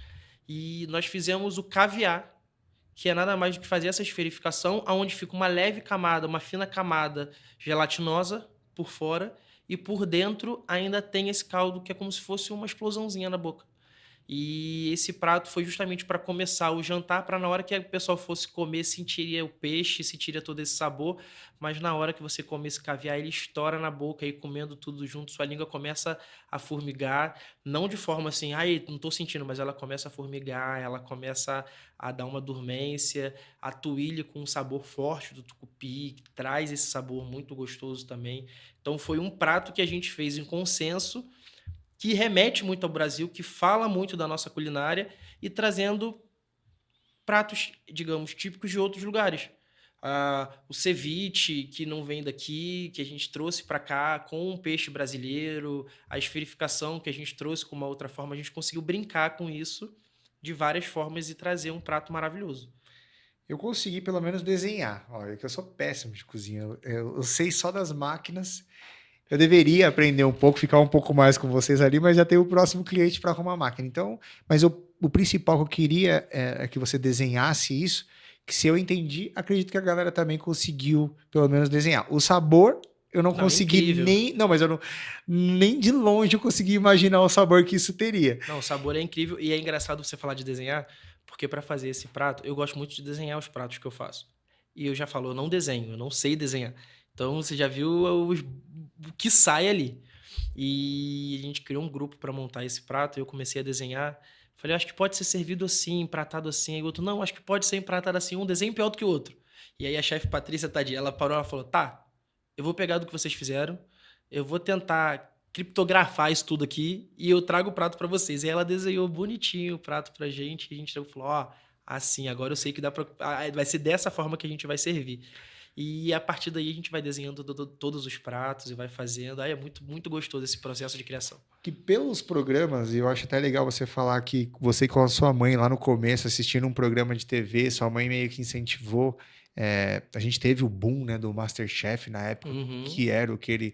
S2: E nós fizemos o caviar, que é nada mais do que fazer essa esferificação, aonde fica uma leve camada, uma fina camada gelatinosa por fora, e por dentro ainda tem esse caldo que é como se fosse uma explosãozinha na boca. E esse prato foi justamente para começar o jantar, para na hora que o pessoal fosse comer, sentiria o peixe, sentiria todo esse sabor, mas na hora que você come esse caviar, ele estoura na boca e comendo tudo junto, sua língua começa a formigar, não de forma assim, ai, não tô sentindo, mas ela começa a formigar, ela começa a dar uma dormência, a tuíli com um sabor forte do tucupi, que traz esse sabor muito gostoso também. Então foi um prato que a gente fez em consenso, que remete muito ao Brasil, que fala muito da nossa culinária e trazendo pratos, digamos, típicos de outros lugares. O ceviche, que não vem daqui, que a gente trouxe para cá com um peixe brasileiro, a esferificação que a gente trouxe com uma outra forma, a gente conseguiu brincar com isso de várias formas e trazer um prato maravilhoso.
S1: Eu consegui pelo menos desenhar. Olha, que eu sou péssimo de cozinha. Eu sei só das máquinas. Eu deveria aprender um pouco, ficar um pouco mais com vocês ali, mas já tem o próximo cliente para arrumar a máquina. Então, mas o principal que eu queria é que você desenhasse isso, que se eu entendi, acredito que a galera também conseguiu pelo menos desenhar. O sabor, eu não
S2: Não,
S1: consegui
S2: incrível.
S1: nem. Não, mas eu não. Nem de longe eu consegui imaginar o sabor que isso teria.
S2: Não, o sabor é incrível e é engraçado você falar de desenhar, porque para fazer esse prato, eu gosto muito de desenhar os pratos que eu faço. E eu já falo, eu não desenho, eu não sei desenhar. Então você já viu o que sai ali. E a gente criou um grupo para montar esse prato, e eu comecei a desenhar. Falei, acho que pode ser servido assim, empratado assim. Aí o outro, não, acho que pode ser empratado assim, um desenho pior do que o outro. E aí a chefe Patrícia, tadinha, ela parou, ela falou, tá, eu vou pegar do que vocês fizeram, eu vou tentar criptografar isso tudo aqui e eu trago o prato para vocês. E aí ela desenhou bonitinho o prato pra gente e a gente falou, ó, assim, agora eu sei que dá para vai ser dessa forma que a gente vai servir. E a partir daí a gente vai desenhando todos os pratos e vai fazendo. Aí é muito, muito gostoso esse processo de criação.
S1: Que pelos programas, e eu acho até legal você falar que você com a sua mãe lá no começo, assistindo um programa de TV, sua mãe meio que incentivou. A gente teve o boom, né, do MasterChef na época,
S2: Uhum.
S1: que era o que ele.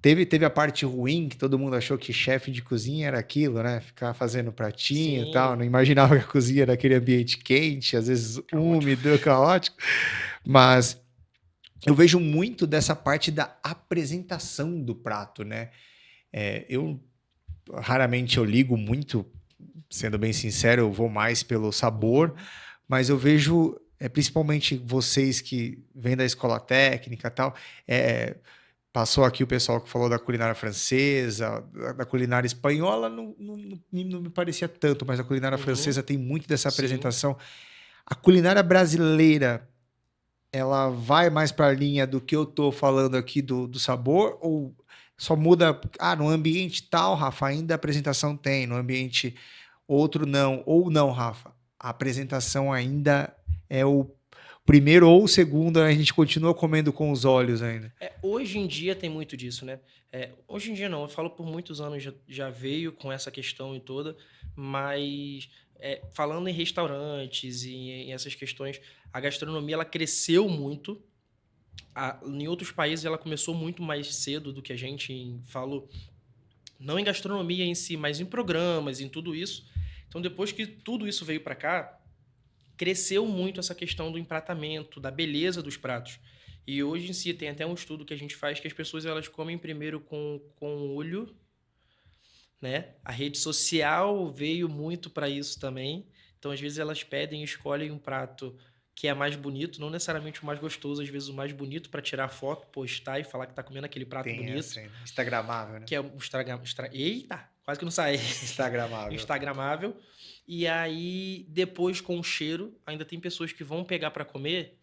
S1: Teve a parte ruim, que todo mundo achou que chefe de cozinha era aquilo, né? Ficar fazendo pratinho e tal. Não
S2: Sim,
S1: imaginava que a cozinha era aquele ambiente quente, às vezes
S2: caótico.
S1: úmido, caótico. Mas eu vejo muito dessa parte da apresentação do prato, né? Eu raramente eu ligo muito, sendo bem sincero, eu vou mais pelo sabor,
S2: Uhum.
S1: mas eu vejo, principalmente vocês que vêm da escola técnica e tal, é, passou aqui o pessoal que falou da culinária francesa, da culinária espanhola, não me parecia tanto, mas a culinária
S2: Uhum.
S1: francesa tem muito dessa
S2: Sim.
S1: apresentação. A culinária brasileira, ela vai mais para a linha do que eu tô falando aqui do sabor, ou só muda, no ambiente tal, Rafa, ainda a apresentação tem, no ambiente outro não, ou não, Rafa, a apresentação ainda é o primeiro ou o segundo, a gente continua comendo com os olhos ainda.
S2: Hoje em dia tem muito disso, né? Hoje em dia não, eu falo por muitos anos já veio com essa questão e toda, mas falando em restaurantes e em essas questões, a gastronomia ela cresceu muito. Em outros países ela começou muito mais cedo do que a gente, falo, não em gastronomia em si, mas em programas, em tudo isso. Então depois que tudo isso veio para cá, cresceu muito essa questão do empratamento, da beleza dos pratos. E hoje em si tem até um estudo que a gente faz que as pessoas elas comem primeiro com o olho, né? A rede social veio muito para isso também. Então às vezes elas pedem e escolhem um prato que é mais bonito, não necessariamente o mais gostoso, às vezes o mais bonito para tirar foto, postar e falar que tá comendo aquele prato
S1: Tem essa
S2: bonito,
S1: ainda. Instagramável, né?
S2: que é o eita, quase que não sai.
S1: Instagramável.
S2: Instagramável. E aí depois com o cheiro, ainda tem pessoas que vão pegar para comer,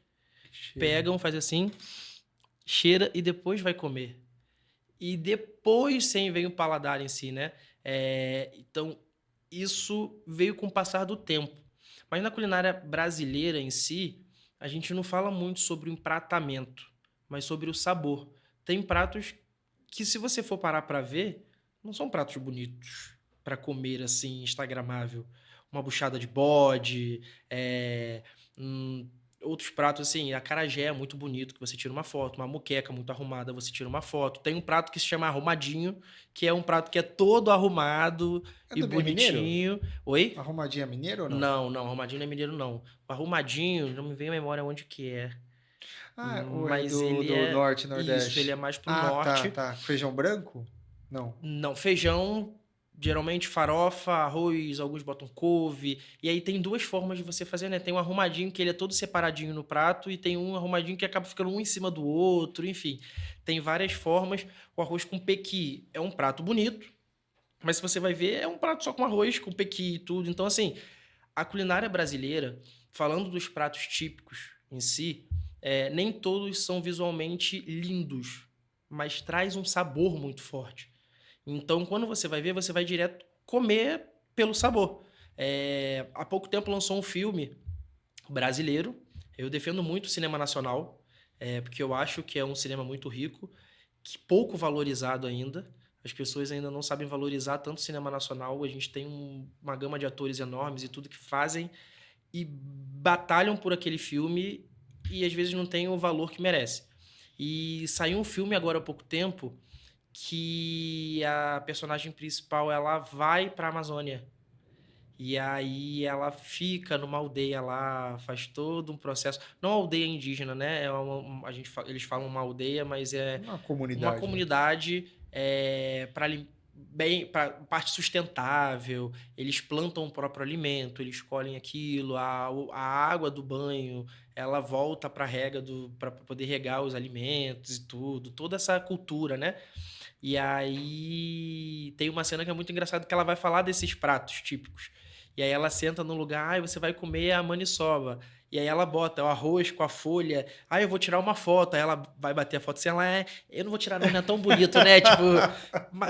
S1: Cheiro.
S2: pegam, faz assim, cheira e depois vai comer. E depois sim vem o paladar em si, né? Então, isso veio com o passar do tempo. Mas na culinária brasileira em si, a gente não fala muito sobre o empratamento, mas sobre o sabor. Tem pratos que, se você for parar para ver, não são pratos bonitos para comer assim, instagramável. Uma buchada de bode, um outros pratos, assim, acarajé é muito bonito, que você tira uma foto, uma moqueca muito arrumada, você tira uma foto. Tem um prato que se chama arrumadinho, que é um prato que é todo arrumado e
S1: É mineiro?
S2: bonitinho. Oi?
S1: Arrumadinha mineiro ou não?
S2: Não, não, arrumadinho não é mineiro, não. O arrumadinho, não me vem a memória onde que é.
S1: Ou é
S2: Mas
S1: do,
S2: ele
S1: do
S2: é
S1: norte e
S2: isso, ele é
S1: nordeste?
S2: mais pro
S1: Ah, tá,
S2: norte.
S1: tá. Feijão branco? Não.
S2: Não, feijão geralmente farofa, arroz, alguns botam couve. E aí tem duas formas de você fazer, né? Tem um arrumadinho que ele é todo separadinho no prato e tem um arrumadinho que acaba ficando um em cima do outro, enfim. Tem várias formas. O arroz com pequi é um prato bonito, mas se você vai ver, é um prato só com arroz, com pequi e tudo. Então, assim, a culinária brasileira, falando dos pratos típicos em si, nem todos são visualmente lindos, mas traz um sabor muito forte. Então, quando você vai ver, você vai direto comer pelo sabor. Há pouco tempo lançou um filme brasileiro. Eu defendo muito o cinema nacional, porque eu acho que é um cinema muito rico, que pouco valorizado ainda. As pessoas ainda não sabem valorizar tanto o cinema nacional. A gente tem uma gama de atores enormes e tudo que fazem e batalham por aquele filme e às vezes não tem o valor que merece. E saiu um filme agora há pouco tempo que a personagem principal ela vai para a Amazônia. E aí ela fica numa aldeia lá, faz todo um processo. Não aldeia indígena, né? Eles falam uma aldeia, mas é
S1: Uma
S2: uma
S1: comunidade, né?
S2: comunidade para bem para parte sustentável. Eles plantam o próprio alimento, eles colhem aquilo, a água do banho, ela volta para rega para poder regar os alimentos e tudo, toda essa cultura, né? E aí tem uma cena que é muito engraçada que ela vai falar desses pratos típicos. E aí ela senta no lugar, e você vai comer a maniçoba. E aí ela bota o arroz com a folha. Eu vou tirar uma foto. Aí ela vai bater a foto assim, eu não vou tirar não, não é tão bonito, né? Tipo,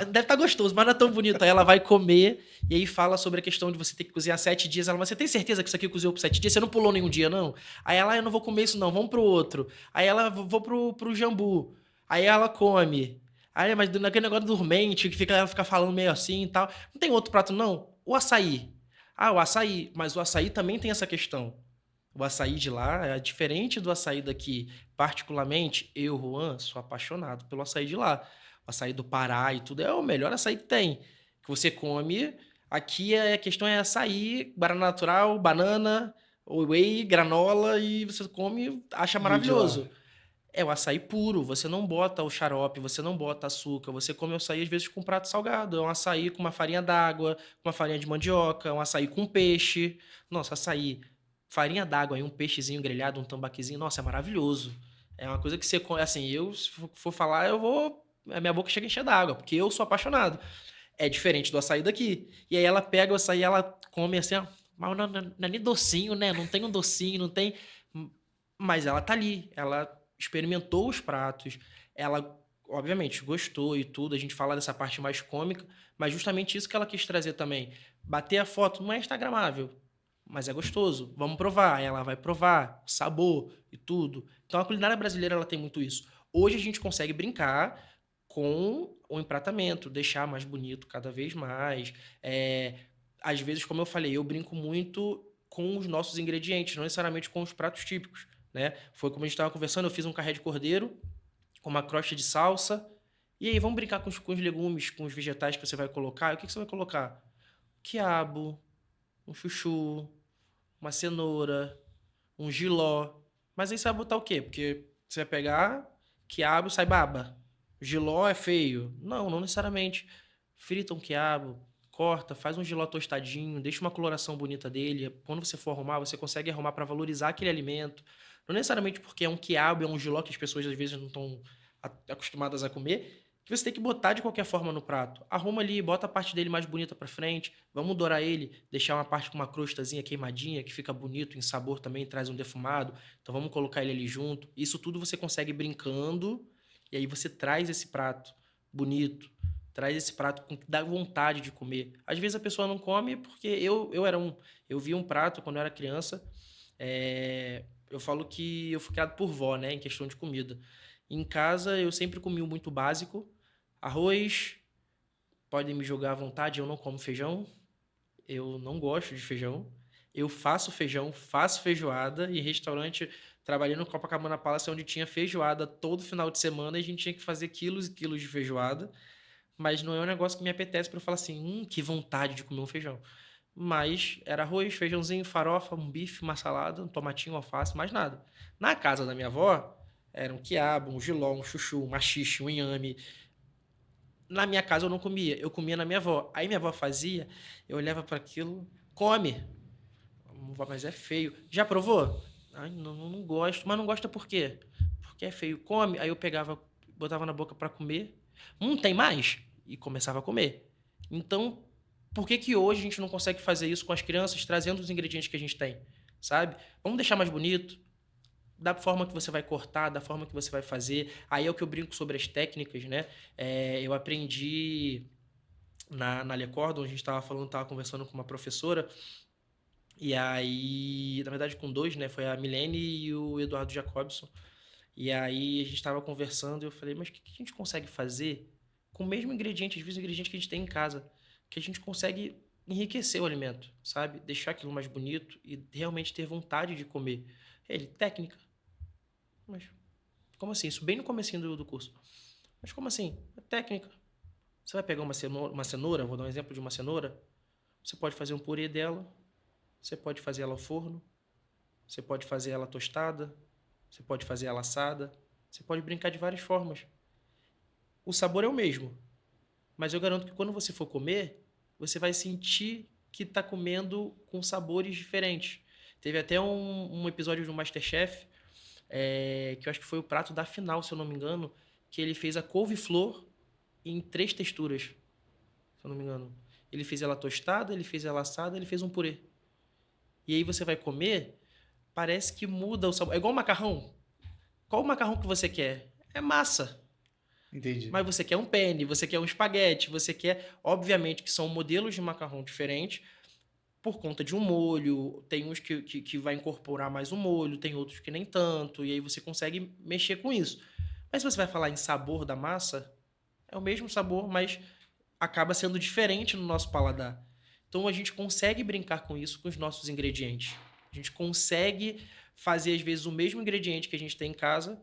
S2: deve estar gostoso, mas não é tão bonito. Aí ela vai comer e aí fala sobre a questão de você ter que cozinhar 7 dias. Ela, mas você tem certeza que isso aqui cozinhou por 7 dias? Você não pulou nenhum dia, não? Aí ela, eu não vou comer isso não, vamos pro outro. Aí ela, vou pro jambu. Aí ela come. Aí, mas naquele negócio dormente, que ela fica falando meio assim e tal. Não tem outro prato, não? O açaí. O açaí. Mas o açaí também tem essa questão. O açaí de lá é diferente do açaí daqui. Particularmente, eu, Juan, sou apaixonado pelo açaí de lá. O açaí do Pará e tudo é o melhor açaí que tem. Que você come. Aqui a questão é açaí, guaraná natural, banana, whey, granola e você come, acha
S1: E o de lá?
S2: maravilhoso. É o açaí puro, você não bota o xarope, você não bota açúcar, você come o açaí às vezes com um prato salgado. É um açaí com uma farinha d'água, com uma farinha de mandioca, um açaí com peixe. Nossa, açaí, farinha d'água e um peixezinho grelhado, um tambaquizinho, nossa, é maravilhoso. É uma coisa que você come, assim, eu se for falar, eu vou, a minha boca chega a encher d'água, porque eu sou apaixonado. É diferente do açaí daqui. E aí ela pega o açaí, ela come assim, ó, mas não é nem docinho, né? Não tem um docinho, não tem, mas ela tá ali, ela experimentou os pratos, ela, obviamente, gostou e tudo. A gente fala dessa parte mais cômica, mas justamente isso que ela quis trazer também. Bater a foto não é instagramável, mas é gostoso. Vamos provar. Aí ela vai provar, sabor e tudo. Então a culinária brasileira ela tem muito isso. Hoje a gente consegue brincar com o empratamento, deixar mais bonito cada vez mais. Às vezes, como eu falei, eu brinco muito com os nossos ingredientes, não necessariamente com os pratos típicos, né? Foi como a gente estava conversando, eu fiz um carré de cordeiro com uma crosta de salsa. E aí, vamos brincar com os legumes, com os vegetais que você vai colocar. O que você vai colocar? Quiabo, um chuchu, uma cenoura, um jiló. Mas aí você vai botar o quê? Porque você vai pegar quiabo, sai baba. Jiló é feio. Não, não necessariamente. Frita um quiabo, corta, faz um jiló tostadinho, deixa uma coloração bonita dele. Quando você for arrumar, você consegue arrumar para valorizar aquele alimento. Não necessariamente porque é um quiabo, é um jiló que as pessoas às vezes não estão acostumadas a comer, que você tem que botar de qualquer forma no prato. Arruma ali, bota a parte dele mais bonita para frente, vamos dourar ele, deixar uma parte com uma crostazinha queimadinha, que fica bonito em sabor também, traz um defumado. Então vamos colocar ele ali junto. Isso tudo você consegue brincando e aí você traz esse prato bonito, traz esse prato que dá vontade de comer. Às vezes a pessoa não come porque eu vi um prato quando eu era criança. Eu falo que eu fui criado por vó, né, em questão de comida. Em casa eu sempre comi o muito básico, arroz, podem me jogar à vontade, eu não como feijão, eu não gosto de feijão. Eu faço feijão, faço feijoada. Em restaurante, trabalhei no Copacabana Palace, onde tinha feijoada todo final de semana e a gente tinha que fazer quilos e quilos de feijoada. Mas não é um negócio que me apetece para eu falar assim, que vontade de comer um feijão. Mas era arroz, feijãozinho, farofa, um bife, uma salada, um tomatinho, alface, mais nada. Na casa da minha avó, era um quiabo, um jiló, um chuchu, um maxixe, um inhame. Na minha casa eu não comia, eu comia na minha avó. Aí minha avó fazia, eu olhava para aquilo, come. Mas é feio. Já provou? Ai, não gosto. Mas não gosta por quê? Porque é feio. Come. Aí eu pegava, botava na boca para comer. Tem mais? E começava a comer. Então, por que que hoje a gente não consegue fazer isso com as crianças, trazendo os ingredientes que a gente tem? Sabe? Vamos deixar mais bonito, da forma que você vai cortar, da forma que você vai fazer. Aí é o que eu brinco sobre as técnicas, né? Eu aprendi na Le Cordon, a gente estava conversando com uma professora, e aí, na verdade, com dois, né? Foi a Milene e o Eduardo Jacobson. E aí a gente estava conversando e eu falei, mas o que a gente consegue fazer com o mesmo ingrediente, às vezes o ingrediente que a gente tem em casa, que a gente consegue enriquecer o alimento, sabe? Deixar aquilo mais bonito e realmente ter vontade de comer. Ele, técnica. Mas como assim? Isso bem no comecinho do curso. Mas como assim? É técnica. Você vai pegar uma cenoura, vou dar um exemplo de uma cenoura, você pode fazer um purê dela, você pode fazer ela ao forno, você pode fazer ela tostada, você pode fazer ela assada, você pode brincar de várias formas. O sabor é o mesmo, mas eu garanto que quando você for comer, você vai sentir que está comendo com sabores diferentes. Teve até um episódio do MasterChef, que eu acho que foi o prato da final, se eu não me engano, que ele fez a couve-flor em 3 texturas, se eu não me engano. Ele fez ela tostada, ele fez ela assada, ele fez um purê. E aí você vai comer, parece que muda o sabor. É igual macarrão. Qual o macarrão que você quer? É massa.
S1: Entendi.
S2: Mas você quer um penne, você quer um espaguete, você quer... Obviamente que são modelos de macarrão diferentes por conta de um molho. Tem uns que vai incorporar mais um molho, tem outros que nem tanto. E aí você consegue mexer com isso. Mas se você vai falar em sabor da massa, é o mesmo sabor, mas acaba sendo diferente no nosso paladar. Então a gente consegue brincar com isso com os nossos ingredientes. A gente consegue fazer, às vezes, o mesmo ingrediente que a gente tem em casa.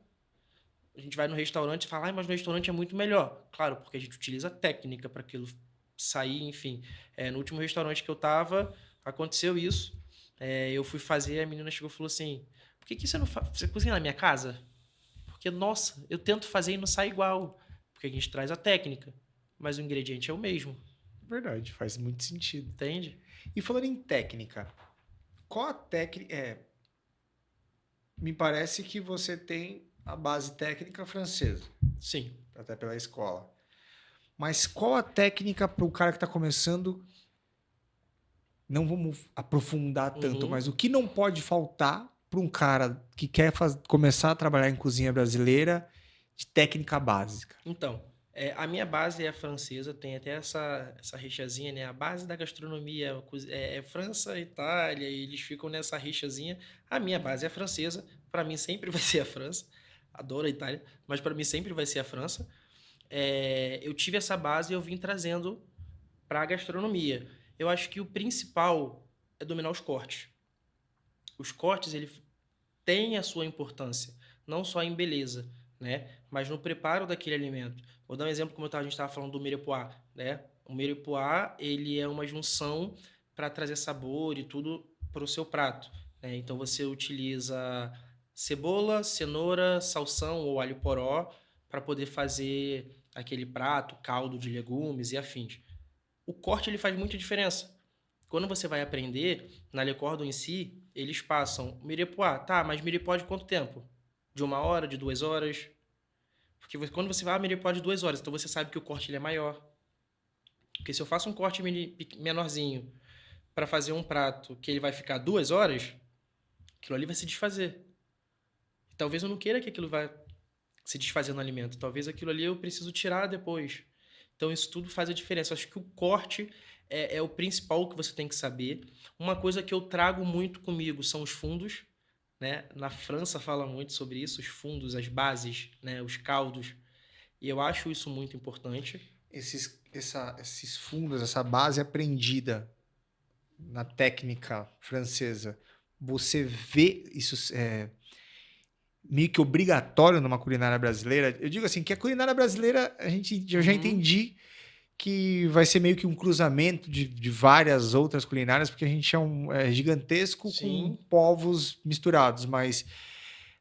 S2: A gente vai no restaurante e fala, mas no restaurante é muito melhor. Claro, porque a gente utiliza técnica para aquilo sair, enfim. No último restaurante que eu estava, aconteceu isso. Eu fui fazer, a menina chegou e falou assim, por que você não faz? Você cozinha na minha casa? Porque, nossa, eu tento fazer e não sai igual. Porque a gente traz a técnica, mas o ingrediente é o mesmo.
S1: Verdade, faz muito sentido.
S2: Entende?
S1: E falando em técnica, qual a técnica... me parece que você tem a base técnica francesa,
S2: Sim.
S1: até pela escola. Mas qual a técnica para o cara que está começando? Não vamos aprofundar tanto, mas o que não pode faltar para um cara que quer começar a trabalhar em cozinha brasileira de técnica básica?
S2: Então, a minha base é francesa, tem até essa rixazinha, né? A base da gastronomia é França, Itália, e eles ficam nessa rixazinha. A minha base é francesa, para mim sempre vai ser a França. Adoro a Itália, mas para mim sempre vai ser a França. Eu tive essa base e eu vim trazendo para a gastronomia. Eu acho que o principal é dominar os cortes. Os cortes, ele tem a sua importância, não só em beleza, né? Mas no preparo daquele alimento. Vou dar um exemplo, como a gente estava falando do mirepoix, né? O mirepoix, ele é uma junção para trazer sabor e tudo para o seu prato, né? Então você utiliza cebola, cenoura, salsão ou alho poró para poder fazer aquele prato, caldo de legumes e afins. O corte ele faz muita diferença. Quando você vai aprender, na Le Cordon em si, eles passam mirepoix. Tá, mas mirepoix de quanto tempo? De 1 hora, de 2 horas? Porque quando você vai mirepoix de 2 horas, então você sabe que o corte ele é maior. Porque se eu faço um corte menorzinho para fazer um prato que ele vai ficar 2 horas, aquilo ali vai se desfazer. Talvez eu não queira que aquilo vá se desfazer no alimento. Talvez aquilo ali eu preciso tirar depois. Então isso tudo faz a diferença. Acho que o corte é o principal que você tem que saber. Uma coisa que eu trago muito comigo são os fundos, né? Na França fala muito sobre isso, os fundos, as bases, né? Os caldos. E eu acho isso muito importante.
S1: Esses fundos, essa base aprendida na técnica francesa, você vê isso meio que obrigatório numa culinária brasileira? Eu digo assim, que a culinária brasileira, eu já entendi que vai ser meio que um cruzamento de várias outras culinárias, porque a gente é gigantesco.
S2: Sim.
S1: Com povos misturados, mas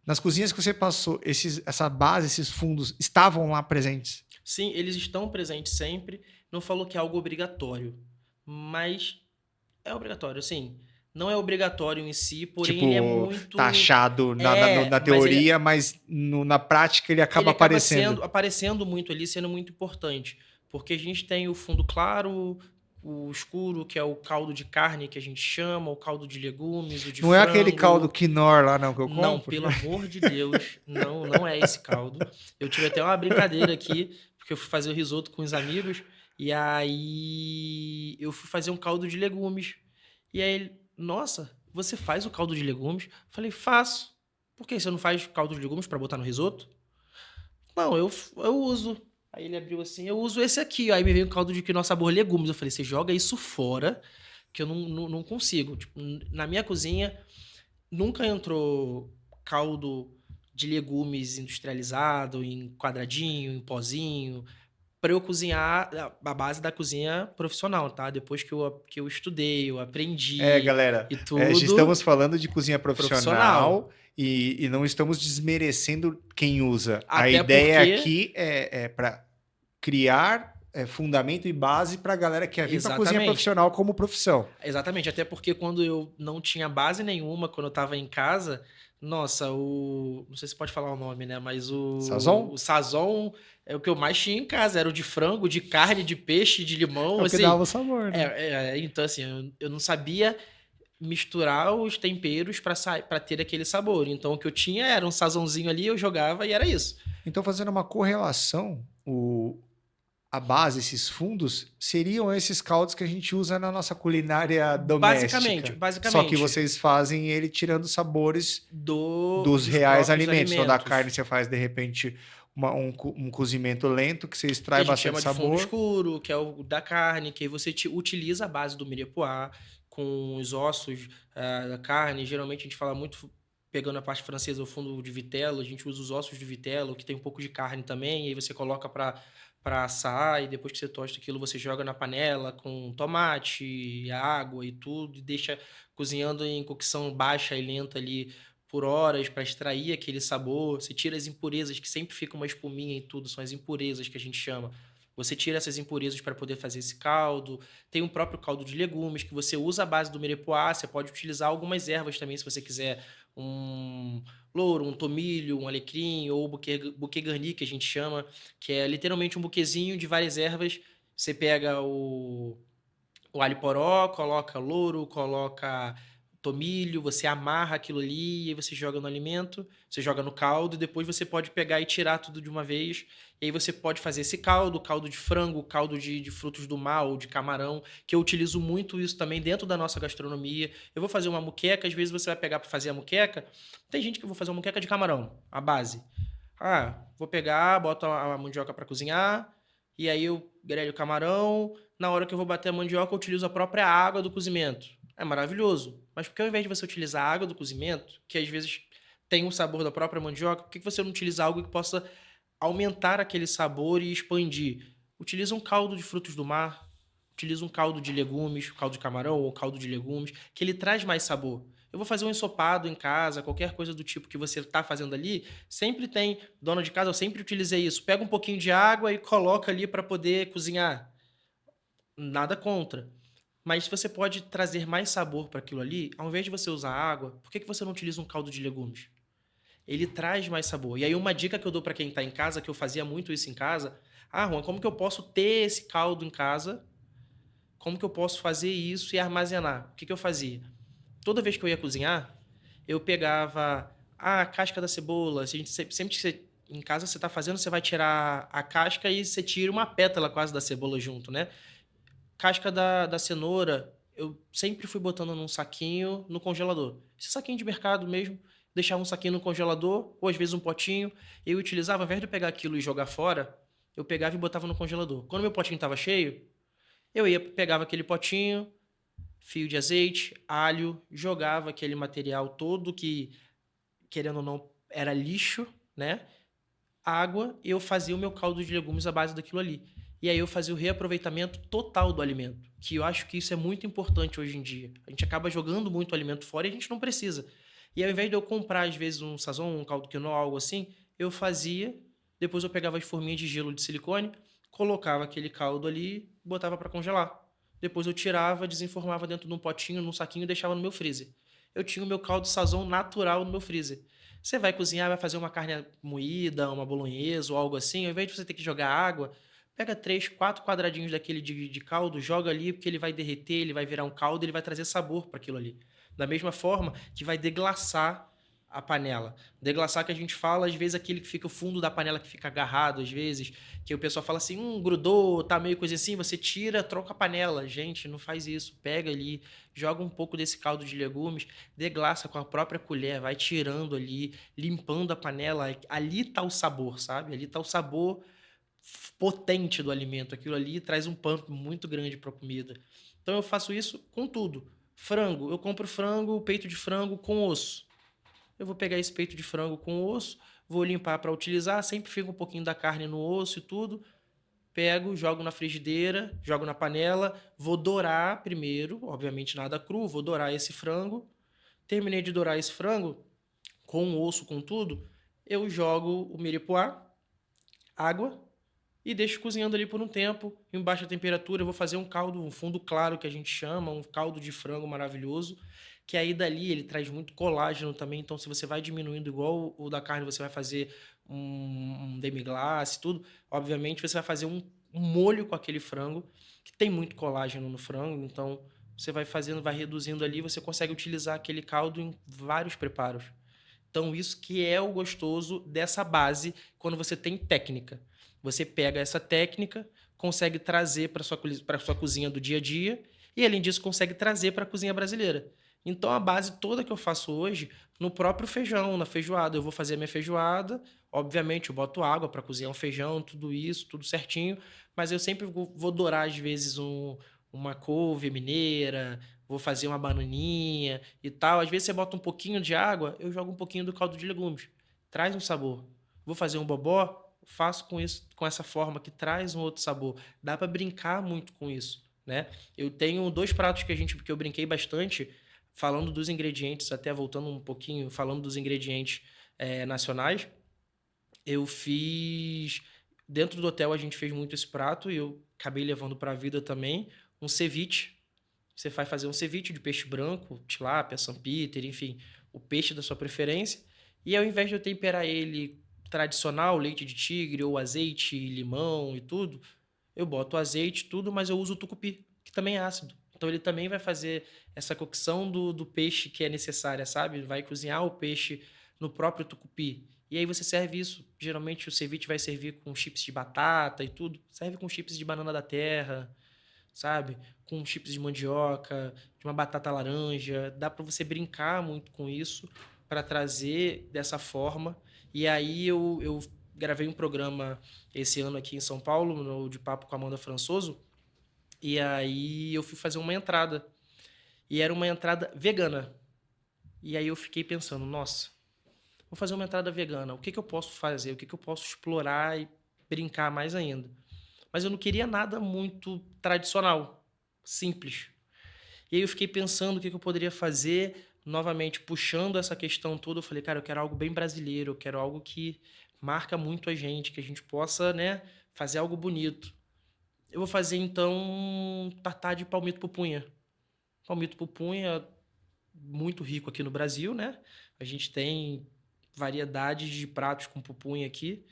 S1: nas cozinhas que você passou, essa base, esses fundos, estavam lá presentes?
S2: Sim, eles estão presentes sempre. Não falou que é algo obrigatório, mas é obrigatório, sim. Não é obrigatório em si, porém ele é
S1: Tipo,
S2: muito.
S1: taxado na
S2: Mas
S1: teoria, mas na prática ele
S2: ele
S1: acaba
S2: acaba
S1: aparecendo.
S2: sendo aparecendo muito ali, sendo muito importante. Porque a gente tem o fundo claro, o escuro, que é o caldo de carne que a gente chama, o caldo de legumes, o de
S1: Não é aquele caldo
S2: frango.
S1: quinor lá não que eu
S2: Não,
S1: compro?
S2: pelo amor de Deus, não, não é esse caldo. Eu tive até uma brincadeira aqui, porque eu fui fazer o risoto com os amigos, e aí eu fui fazer um caldo de legumes. E aí ele, nossa, você faz o caldo de legumes? Eu falei, faço. Por que você não faz caldo de legumes para botar no risoto? Não, eu uso. Aí ele abriu assim, eu uso esse aqui. Aí me veio um caldo de quinoa sabor legumes. Eu falei, você joga isso fora, que eu não consigo. Tipo, na minha cozinha, nunca entrou caldo de legumes industrializado, em quadradinho, em pozinho, para eu cozinhar a base da cozinha profissional, tá? Depois que eu estudei, eu
S1: É,
S2: aprendi
S1: galera,
S2: e
S1: já
S2: tudo
S1: estamos falando de cozinha
S2: profissional.
S1: profissional e não estamos desmerecendo quem usa. A
S2: Até
S1: ideia
S2: porque,
S1: aqui é para criar fundamento e base para a galera que quer vir para a cozinha
S2: exatamente,
S1: profissional como profissão.
S2: exatamente, até porque quando eu não tinha base nenhuma, quando eu estava em casa, nossa, não sei se pode falar o nome, né? Mas o
S1: Sazon
S2: Sazon é o que eu mais tinha em casa, era o de frango, de carne, de peixe, de
S1: é
S2: limão,
S1: o que dava
S2: assim.
S1: o sabor, né?
S2: Então, assim, eu não sabia misturar os temperos para ter aquele sabor. Então, o que eu tinha era um sazonzinho ali, eu jogava e era isso.
S1: Então, fazendo uma correlação, a base, esses fundos, seriam esses caldos que a gente usa na nossa culinária
S2: Basicamente,
S1: doméstica. Só que
S2: basicamente,
S1: vocês fazem ele tirando sabores dos
S2: dos
S1: reais
S2: próprios
S1: alimentos. Então, da
S2: alimentos.
S1: carne você faz, de repente, um cozimento lento, que você
S2: Que
S1: extrai
S2: a gente
S1: bastante
S2: chama de fundo
S1: sabor.
S2: escuro, que é o da carne, que aí você utiliza a base do mirepoix com os ossos da carne. Geralmente a gente fala muito, pegando a parte francesa, o fundo de vitelo, a gente usa os ossos de vitelo, que tem um pouco de carne também, e aí você coloca para assar, e depois que você tosta aquilo, você joga na panela com tomate, água e tudo, e deixa cozinhando em cocção baixa e lenta ali por horas para extrair aquele sabor. Você tira as impurezas, que sempre fica uma espuminha e tudo, são as impurezas que a gente chama. Você tira essas impurezas para poder fazer esse caldo. Tem o próprio caldo de legumes, que você usa a base do mirepoix. Você pode utilizar algumas ervas também, se você quiser. Um louro, um tomilho, um alecrim, ou buquê garni, que a gente chama, que é literalmente um buquezinho de várias ervas. Você pega o alho poró, coloca louro, coloca tomilho, você amarra aquilo ali e aí você joga no alimento, você joga no caldo e depois você pode pegar e tirar tudo de uma vez. E aí você pode fazer esse caldo, caldo de frango, caldo de frutos do mar ou de camarão, que eu utilizo muito isso também dentro da nossa gastronomia. Eu vou fazer uma moqueca, às vezes você vai pegar para fazer a moqueca. Tem gente que eu vou fazer uma moqueca de camarão, a base. Ah, vou pegar, boto a mandioca para cozinhar, e aí eu grelho o camarão. Na hora que eu vou bater a mandioca, eu utilizo a própria água do cozimento. É maravilhoso. Mas por que ao invés de você utilizar a água do cozimento, que às vezes tem o sabor da própria mandioca, por que você não utiliza algo que possa aumentar aquele sabor e expandir? Utiliza um caldo de frutos do mar, utiliza um caldo de legumes, caldo de camarão ou caldo de legumes, que ele traz mais sabor. Eu vou fazer um ensopado em casa, qualquer coisa do tipo que você está fazendo ali, sempre tem, dona de casa, eu sempre utilizei isso. Pega um pouquinho de água e coloca ali para poder cozinhar. Nada contra. Mas você pode trazer mais sabor para aquilo ali, ao invés de você usar água, por que você não utiliza um caldo de legumes? Ele traz mais sabor. E aí uma dica que eu dou para quem está em casa, que eu fazia muito isso em casa, Juan, como que eu posso ter esse caldo em casa? Como que eu posso fazer isso e armazenar? O que eu fazia? Toda vez que eu ia cozinhar, eu pegava a casca da cebola. Se a gente, sempre que você, em casa você está fazendo, você vai tirar a casca e você tira uma pétala quase da cebola junto, né? Casca da cenoura, eu sempre fui botando num saquinho no congelador. Esse saquinho de mercado mesmo, deixava um saquinho no congelador, ou às vezes um potinho. Eu utilizava, ao invés de eu pegar aquilo e jogar fora, eu pegava e botava no congelador. Quando meu potinho estava cheio, pegava aquele potinho, fio de azeite, alho, jogava aquele material todo que, querendo ou não, era lixo, né? Água, e eu fazia o meu caldo de legumes à base daquilo ali. E aí eu fazia o reaproveitamento total do alimento, que eu acho que isso é muito importante hoje em dia. A gente acaba jogando muito alimento fora e a gente não precisa. E ao invés de eu comprar, às vezes, um sazon, um caldo quinoa, algo assim, eu fazia Depois eu pegava as forminhas de gelo de silicone, colocava aquele caldo ali, botava para congelar. Depois eu tirava, desenformava dentro de um potinho, num saquinho e deixava no meu freezer. Eu tinha o meu caldo sazon natural no meu freezer. Você vai cozinhar, vai fazer uma carne moída, uma bolonhesa ou algo assim, ao invés de você ter que jogar água, pega 3, 4 quadradinhos daquele de caldo, joga ali, porque ele vai derreter, ele vai virar um caldo, ele vai trazer sabor para aquilo ali. Da mesma forma que vai deglaçar a panela. Deglaçar que a gente fala, às vezes, aquele que fica o fundo da panela que fica agarrado, às vezes, que o pessoal fala assim, grudou, tá meio coisa assim, você tira, troca a panela. Gente, não faz isso. Pega ali, joga um pouco desse caldo de legumes, deglaça com a própria colher, vai tirando ali, limpando a panela. Ali tá o sabor, sabe? Ali tá o sabor potente do alimento. Aquilo ali traz um pump muito grande para a comida. Então eu faço isso com tudo. Frango, eu compro frango, peito de frango com osso. Eu vou pegar esse peito de frango com osso, vou limpar para utilizar, sempre fica um pouquinho da carne no osso e tudo. Pego, jogo na frigideira, jogo na panela, vou dourar primeiro, obviamente nada cru, vou dourar esse frango. Terminei de dourar esse frango, com o osso, com tudo, eu jogo o miripuá, água, e deixo cozinhando ali por um tempo, em baixa temperatura. Eu vou fazer um caldo, um fundo claro que a gente chama, um caldo de frango maravilhoso, que aí dali ele traz muito colágeno também. Então, se você vai diminuindo igual o da carne, você vai fazer um demi-glace, tudo. Obviamente, você vai fazer um molho com aquele frango, que tem muito colágeno no frango. Então, você vai fazendo, vai reduzindo ali, você consegue utilizar aquele caldo em vários preparos. Então, isso que é o gostoso dessa base quando você tem técnica. Você pega essa técnica, consegue trazer para sua cozinha do dia a dia e, além disso, consegue trazer para a cozinha brasileira. Então, a base toda que eu faço hoje, no próprio feijão, na feijoada, eu vou fazer a minha feijoada. Obviamente, eu boto água para cozinhar um feijão, tudo isso, tudo certinho. Mas eu sempre vou dourar, às vezes, uma couve mineira, vou fazer uma bananinha e tal. Às vezes você bota um pouquinho de água, eu jogo um pouquinho do caldo de legumes. Traz um sabor. Vou fazer um bobó, faço com isso, com essa forma que traz um outro sabor. Dá para brincar muito com isso, né? Eu tenho 2 pratos que eu brinquei bastante, falando dos ingredientes, até voltando um pouquinho, falando dos ingredientes nacionais. Eu fiz dentro do hotel, a gente fez muito esse prato e eu acabei levando para a vida também um ceviche. Você vai fazer um ceviche de peixe branco, tilápia, São Peter, enfim, o peixe da sua preferência. E ao invés de eu temperar ele tradicional, leite de tigre ou azeite, limão e tudo, eu boto azeite, tudo, mas eu uso o tucupi, que também é ácido. Então ele também vai fazer essa cocção do peixe que é necessária, sabe? Vai cozinhar o peixe no próprio tucupi. E aí você serve isso. Geralmente o ceviche vai servir com chips de batata e tudo. Serve com chips de banana da terra, sabe? Com chips de mandioca, de uma batata laranja. Dá para você brincar muito com isso para trazer dessa forma. E aí eu gravei um programa esse ano aqui em São Paulo, no De Papo com a Amanda Françoso, e aí eu fui fazer uma entrada. E era uma entrada vegana. E aí eu fiquei pensando, nossa, vou fazer uma entrada vegana. O que que eu posso fazer? O que que eu posso explorar e brincar mais ainda? Mas eu não queria nada muito tradicional, simples. E aí eu fiquei pensando o que que eu poderia fazer, novamente puxando essa questão toda. Eu falei, cara, eu quero algo bem brasileiro, eu quero algo que marca muito a gente, que a gente possa, né, fazer algo bonito. Eu vou fazer então um tartar de palmito pupunha. Palmito pupunha, muito rico aqui no Brasil, né? A gente tem variedades de pratos com pupunha aqui.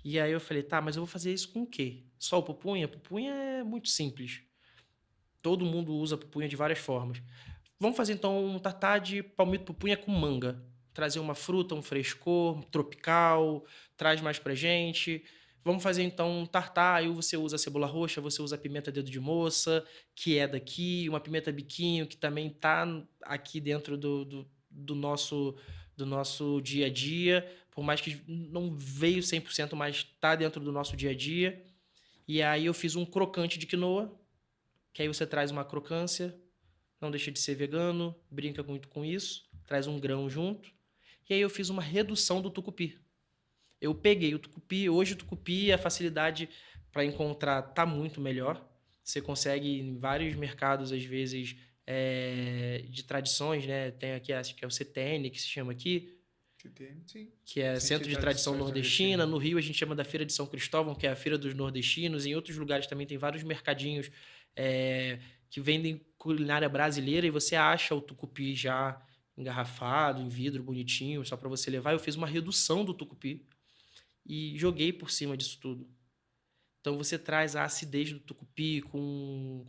S2: E aí eu falei, tá, mas eu vou fazer isso com o quê? Só o pupunha? Pupunha é muito simples. Todo mundo usa pupunha de várias formas. Vamos fazer então um tartar de palmito pupunha com manga. Trazer uma fruta, um frescor tropical, traz mais pra gente. Vamos fazer então um tartar, aí você usa a cebola roxa, você usa a pimenta dedo de moça, que é daqui, uma pimenta biquinho, que também tá aqui dentro do nosso dia a dia, por mais que não veio 100%, mas tá dentro do nosso dia a dia. E aí eu fiz um crocante de quinoa, que aí você traz uma crocância, não deixa de ser vegano, brinca muito com isso, traz um grão junto. E aí eu fiz uma redução do tucupi. Eu peguei o tucupi, hoje o tucupi, a facilidade para encontrar tá muito melhor. Você consegue em vários mercados, às vezes, de tradições, né? Tem aqui, acho que é o CTN, que se chama aqui.
S1: Sim.
S2: que é Centro de Tradição Nordestina. No Rio a gente chama da Feira de São Cristóvão, que é a Feira dos Nordestinos. Em outros lugares também tem vários mercadinhos que vendem culinária brasileira e você acha o tucupi já engarrafado, em vidro, bonitinho, só para você levar. Eu fiz uma redução do tucupi e joguei por cima disso tudo. Então você traz a acidez do tucupi com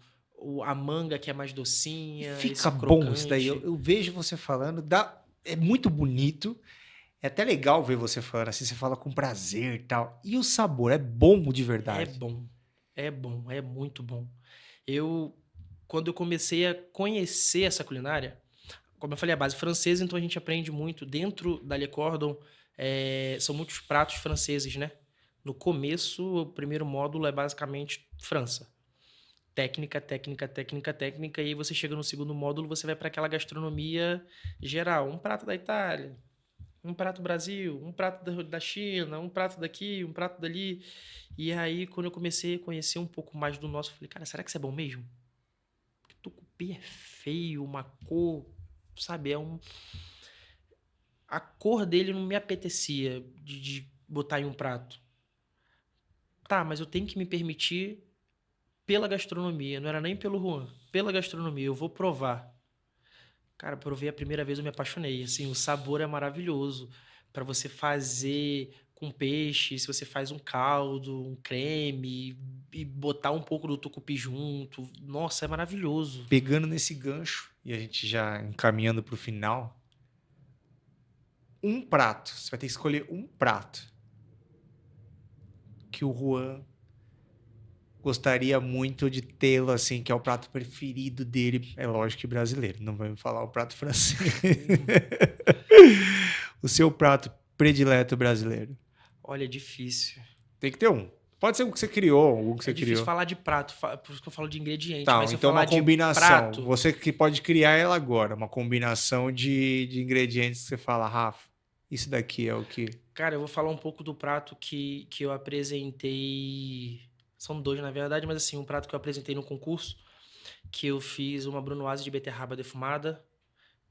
S2: a manga que é mais docinha.
S1: Fica bom isso daí. Eu vejo você falando, é muito bonito. É até legal ver você falando assim, você fala com prazer e tal. E o sabor é bom de verdade.
S2: É bom, é muito bom. Quando eu comecei a conhecer essa culinária, como eu falei, a base francesa, então a gente aprende muito. Dentro da Le Cordon, são muitos pratos franceses, né? No começo, o primeiro módulo é basicamente França. Técnica, técnica, técnica, técnica. E aí você chega no segundo módulo, você vai para aquela gastronomia geral. Um prato da Itália, um prato do Brasil, um prato da China, um prato daqui, um prato dali. E aí, quando eu comecei a conhecer um pouco mais do nosso, eu falei, cara, será que isso é bom mesmo? Porque tucupi é feio, uma cor, sabe? A cor dele não me apetecia de botar em um prato. Tá, mas eu tenho que me permitir pela gastronomia, não era nem pelo Juan, pela gastronomia, eu vou provar. Cara, provei a primeira vez, eu me apaixonei, assim, o sabor é maravilhoso. Para você fazer com peixe, se você faz um caldo, um creme e botar um pouco do tucupi junto, nossa, é maravilhoso.
S1: Pegando nesse gancho e a gente já encaminhando para o final, um prato, você vai ter que escolher um prato que o Juan gostaria muito de tê-lo, assim, que é o prato preferido dele. É lógico que brasileiro, não vai me falar o prato francês. O seu prato predileto brasileiro.
S2: Olha, é difícil.
S1: Tem que ter um. Pode ser um que você criou, algum que você criou.
S2: É difícil falar de prato, por isso que eu falo de ingrediente.
S1: Tá,
S2: mas se
S1: então
S2: eu falar
S1: uma combinação.
S2: de prato,
S1: Você que pode criar ela agora. Uma combinação de ingredientes que você fala, Rafa, isso daqui é o que...
S2: Cara, eu vou falar um pouco do prato que eu apresentei. São dois, na verdade, mas assim, um prato que eu apresentei no concurso, que eu fiz uma brunoise de beterraba defumada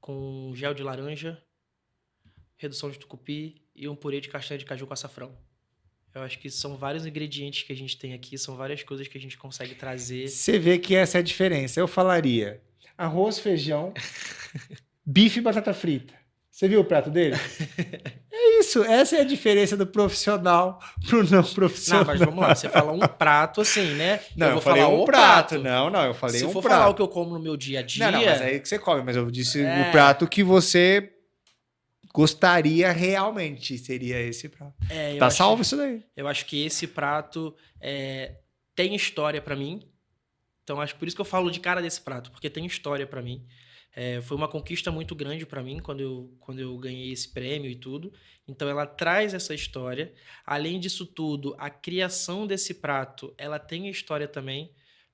S2: com gel de laranja, redução de tucupi e um purê de castanha de caju com açafrão. Eu acho que são vários ingredientes que a gente tem aqui, são várias coisas que a gente consegue trazer.
S1: Você vê que essa é a diferença. Eu falaria arroz, feijão, bife e batata frita. Você viu o prato dele? É isso. Essa é a diferença do profissional pro não profissional.
S2: Não, mas vamos lá. Você fala um prato assim, né?
S1: Não, eu
S2: vou
S1: falei
S2: falar
S1: um
S2: o
S1: prato. Não, eu falei um prato.
S2: Se for falar o que eu como no meu dia a dia...
S1: Não, mas aí que você come. Mas eu disse o prato que você gostaria realmente. Seria esse prato. Tá salvo isso daí.
S2: Eu acho que esse prato tem história pra mim. Então, acho por isso que eu falo de cara desse prato. Porque tem história pra mim. Foi uma conquista muito grande para mim quando eu ganhei esse prêmio e tudo. Então, ela traz essa história. Além disso tudo, a criação desse prato, ela tem história também,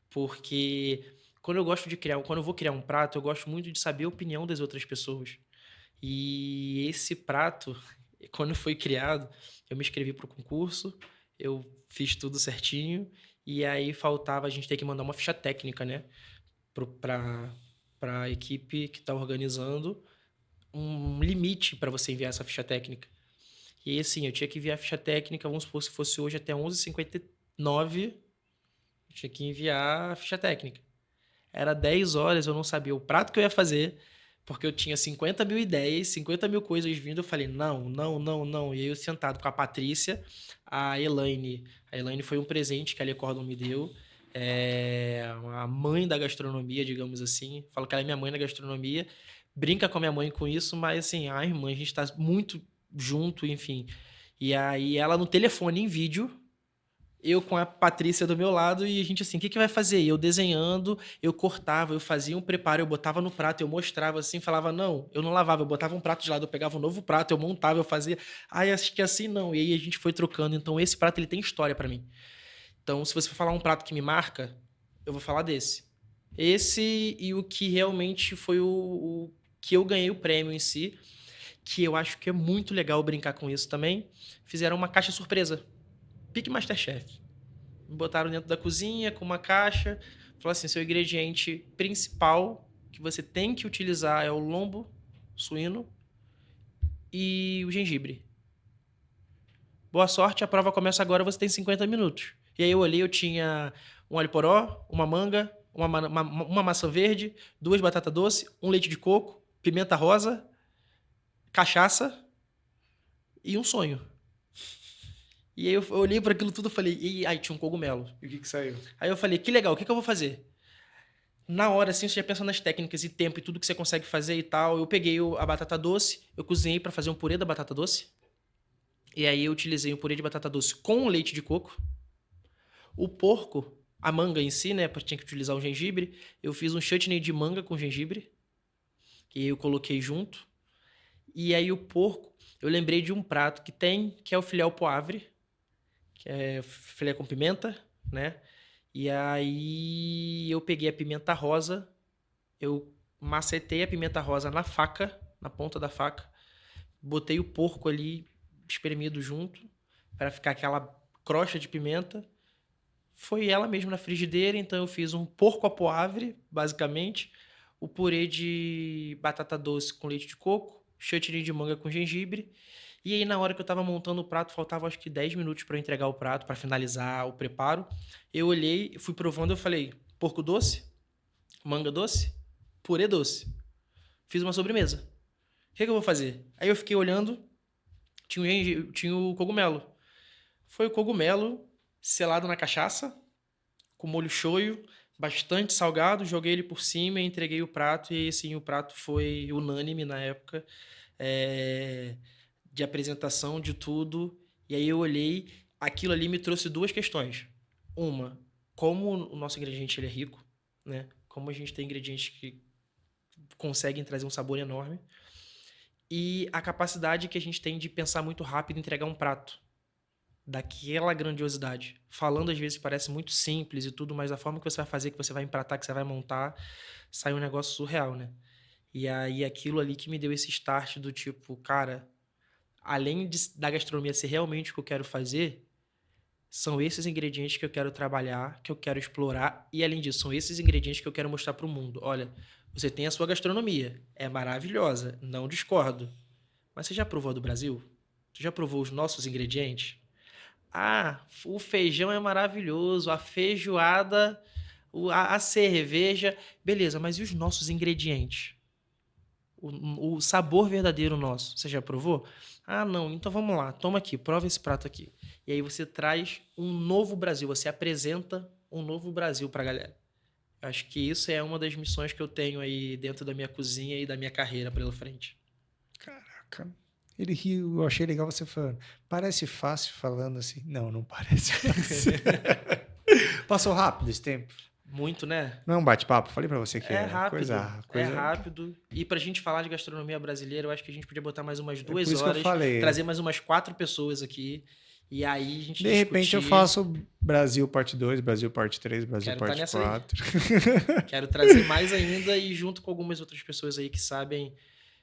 S2: porque quando eu vou criar um prato, eu gosto muito de saber a opinião das outras pessoas. E esse prato, quando foi criado, eu me inscrevi para o concurso, eu fiz tudo certinho, e aí faltava a gente ter que mandar uma ficha técnica, né? Para a equipe que está organizando um limite para você enviar essa ficha técnica. E aí, assim, eu tinha que enviar a ficha técnica, vamos supor, se fosse hoje até 11h59, eu tinha que enviar a ficha técnica. Era 10 horas, eu não sabia o prato que eu ia fazer, porque eu tinha 50 mil ideias, 50 mil coisas vindo, eu falei, não. E aí eu sentado com a Patrícia, a Elaine. A Elaine foi um presente que a Le Cordon me deu, a mãe da gastronomia, digamos assim. Falo que ela é minha mãe da gastronomia. Brinca com a minha mãe com isso, mas assim, a irmã, a gente tá muito junto, enfim. E aí ela no telefone, em vídeo, eu com a Patrícia do meu lado, e a gente assim, o que vai fazer? E eu desenhando, eu cortava, eu fazia um preparo, eu botava no prato, eu mostrava assim, falava, não, eu não lavava, eu botava um prato de lado, eu pegava um novo prato, eu montava, eu fazia, acho que assim não. E aí a gente foi trocando. Então esse prato, ele tem história pra mim. Então, se você for falar um prato que me marca, eu vou falar desse. Esse e o que realmente foi o que eu ganhei o prêmio em si, que eu acho que é muito legal brincar com isso também. Fizeram uma caixa surpresa. Pique Masterchef. Me botaram dentro da cozinha com uma caixa. Falaram assim, seu ingrediente principal que você tem que utilizar é o lombo suíno e o gengibre. Boa sorte, a prova começa agora, você tem 50 minutos. E aí eu olhei, eu tinha um alho poró, uma manga, uma maçã verde, 2 batatas doce, um leite de coco, pimenta rosa, cachaça e um sonho. E aí eu olhei para aquilo tudo e falei, e aí tinha um cogumelo.
S1: E o que saiu?
S2: Aí eu falei, que legal, o que eu vou fazer? Na hora, assim, você já pensa nas técnicas e tempo e tudo que você consegue fazer e tal. Eu peguei a batata doce, eu cozinhei para fazer um purê da batata doce. E aí eu utilizei um purê de batata doce com leite de coco. O porco, a manga em si, né, tinha que utilizar o gengibre. Eu fiz um chutney de manga com gengibre. E aí eu coloquei junto. E aí o porco, eu lembrei de um prato que tem, que é o filé ao poivre, que é filé com pimenta, né? E aí eu peguei a pimenta rosa, eu macetei a pimenta rosa na faca, na ponta da faca, botei o porco ali espremido junto, para ficar aquela crosta de pimenta. Foi ela mesma na frigideira, então eu fiz um porco à poivre, basicamente, o purê de batata doce com leite de coco, chutney de manga com gengibre. E aí, na hora que eu tava montando o prato, faltava acho que 10 minutos para eu entregar o prato, para finalizar o preparo. Eu olhei, fui provando, eu falei: porco doce, manga doce, purê doce. Fiz uma sobremesa. O que eu vou fazer? Aí eu fiquei olhando, tinha o cogumelo. Foi o cogumelo selado na cachaça, com molho shoyu, bastante salgado, joguei ele por cima e entreguei o prato. E assim, o prato foi unânime na época, é, de apresentação de tudo. E aí eu olhei, aquilo ali me trouxe duas questões. Uma, como o nosso ingrediente ele é rico, né? Como a gente tem ingredientes que conseguem trazer um sabor enorme. E a capacidade que a gente tem de pensar muito rápido e entregar um prato daquela grandiosidade. Falando às vezes parece muito simples e tudo, mas a forma que você vai fazer, que você vai empratar, que você vai montar, sai um negócio surreal, né? E aí aquilo ali que me deu esse start do tipo, cara, além da gastronomia ser realmente o que eu quero fazer, são esses ingredientes que eu quero trabalhar, que eu quero explorar, e além disso, são esses ingredientes que eu quero mostrar para o mundo. Olha, você tem a sua gastronomia, é maravilhosa, não discordo. Mas você já provou a do Brasil? Tu já provou os nossos ingredientes? Ah, o feijão é maravilhoso, a feijoada, a cerveja. Beleza, mas e os nossos ingredientes? O sabor verdadeiro nosso. Você já provou? Ah, não, então vamos lá, toma aqui, prova esse prato aqui. E aí você traz um novo Brasil, você apresenta um novo Brasil pra galera. Acho que isso é uma das missões que eu tenho aí dentro da minha cozinha e da minha carreira pela frente.
S1: Caraca. Ele riu, eu achei legal você falando. Parece fácil falando assim. Não, não parece fácil. Passou rápido esse tempo.
S2: Muito, né?
S1: Não é um bate-papo. Falei pra você que
S2: É
S1: é
S2: rápido, é
S1: coisa.
S2: rápido. E pra gente falar de gastronomia brasileira, eu acho que a gente podia botar mais umas
S1: É por
S2: 2
S1: isso que eu
S2: horas,
S1: falei.
S2: trazer mais umas 4 pessoas aqui, e aí a gente
S1: De repente eu
S2: discutir.
S1: faço Brasil parte 2, Brasil parte 3, Brasil
S2: Quero tá
S1: parte
S2: nessa aí.
S1: 4.
S2: Quero trazer mais ainda e junto com algumas outras pessoas aí que sabem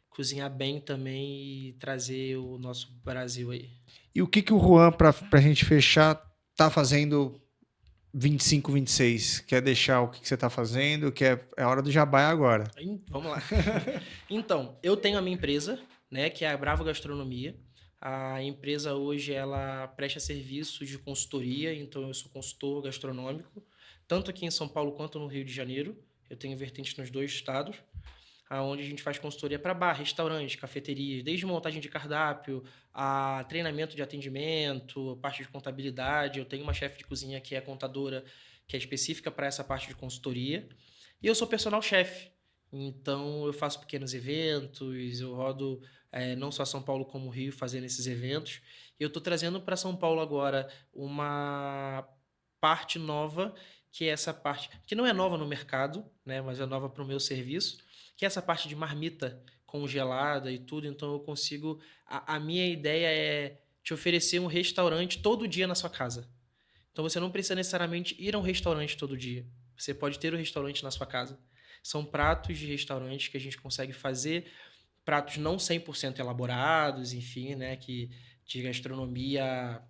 S2: cozinhar bem também e trazer o nosso Brasil aí.
S1: E o que o Juan, pra gente fechar, tá fazendo 25, 26? Quer deixar o que você tá fazendo? É hora do jabá agora.
S2: Vamos lá. Então, eu tenho a minha empresa, né, que é a Bravo Gastronomia. A empresa hoje ela presta serviços de consultoria, então eu sou consultor gastronômico, tanto aqui em São Paulo quanto no Rio de Janeiro. Eu tenho vertentes nos 2 estados, aonde a gente faz consultoria para bar, restaurantes, cafeterias, desde montagem de cardápio, a treinamento de atendimento, parte de contabilidade. Eu tenho uma chefe de cozinha que é contadora, que é específica para essa parte de consultoria. E eu sou personal chef. Então eu faço pequenos eventos, eu rodo não só São Paulo como Rio fazendo esses eventos. E eu estou trazendo para São Paulo agora uma parte nova, que é essa parte, que não é nova no mercado, né, mas é nova para o meu serviço, que é essa parte de marmita congelada e tudo. Então eu consigo. A minha ideia é te oferecer um restaurante todo dia na sua casa. Então você não precisa necessariamente ir a um restaurante todo dia. Você pode ter um restaurante na sua casa. São pratos de restaurante que a gente consegue fazer, pratos não 100% elaborados, enfim, né, que de gastronomia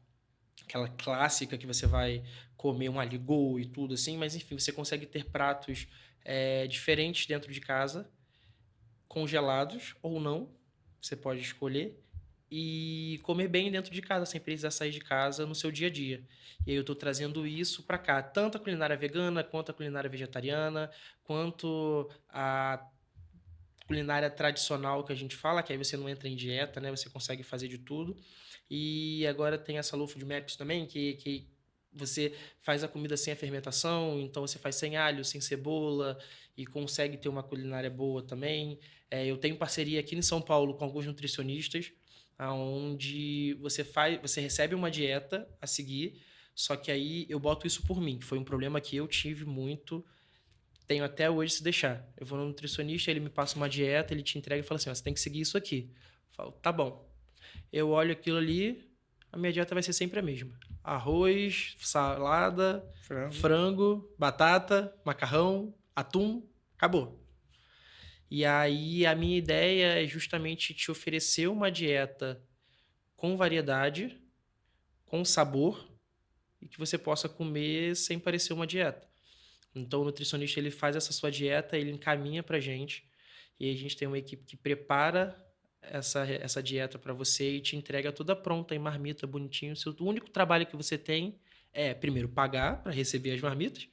S2: aquela clássica que você vai comer um aligô e tudo assim, mas enfim, você consegue ter pratos diferentes dentro de casa, congelados ou não, você pode escolher, e comer bem dentro de casa, sem precisar sair de casa no seu dia a dia. E aí eu estou trazendo isso para cá, tanto a culinária vegana, quanto a culinária vegetariana, quanto a culinária tradicional que a gente fala, que aí você não entra em dieta, né? Você consegue fazer de tudo. E agora tem essa loaf de Maps também, que você faz a comida sem a fermentação, então você faz sem alho, sem cebola, e consegue ter uma culinária boa também. Eu tenho parceria aqui em São Paulo com alguns nutricionistas, onde você recebe uma dieta a seguir, só que aí eu boto isso por mim, que foi um problema que eu tive muito, tenho até hoje se deixar. Eu vou no nutricionista, ele me passa uma dieta, ele te entrega e fala assim, ó, você tem que seguir isso aqui. Eu falo, tá bom. Eu olho aquilo ali, a minha dieta vai ser sempre a mesma. Arroz, salada, frango, batata, macarrão, atum, acabou. E aí a minha ideia é justamente te oferecer uma dieta com variedade, com sabor, e que você possa comer sem parecer uma dieta. Então o nutricionista ele faz essa sua dieta, ele encaminha pra gente, e a gente tem uma equipe que prepara essa dieta para você e te entrega toda pronta em marmita, bonitinho. O único trabalho que você tem é, primeiro, pagar para receber as marmitas.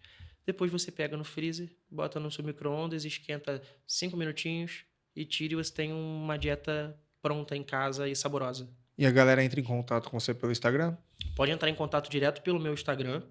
S2: Depois você pega no freezer, bota no seu micro-ondas, esquenta 5 minutinhos e tira e você tem uma dieta pronta em casa e saborosa.
S1: E a galera entra em contato com você pelo Instagram?
S2: Pode entrar em contato direto pelo meu Instagram.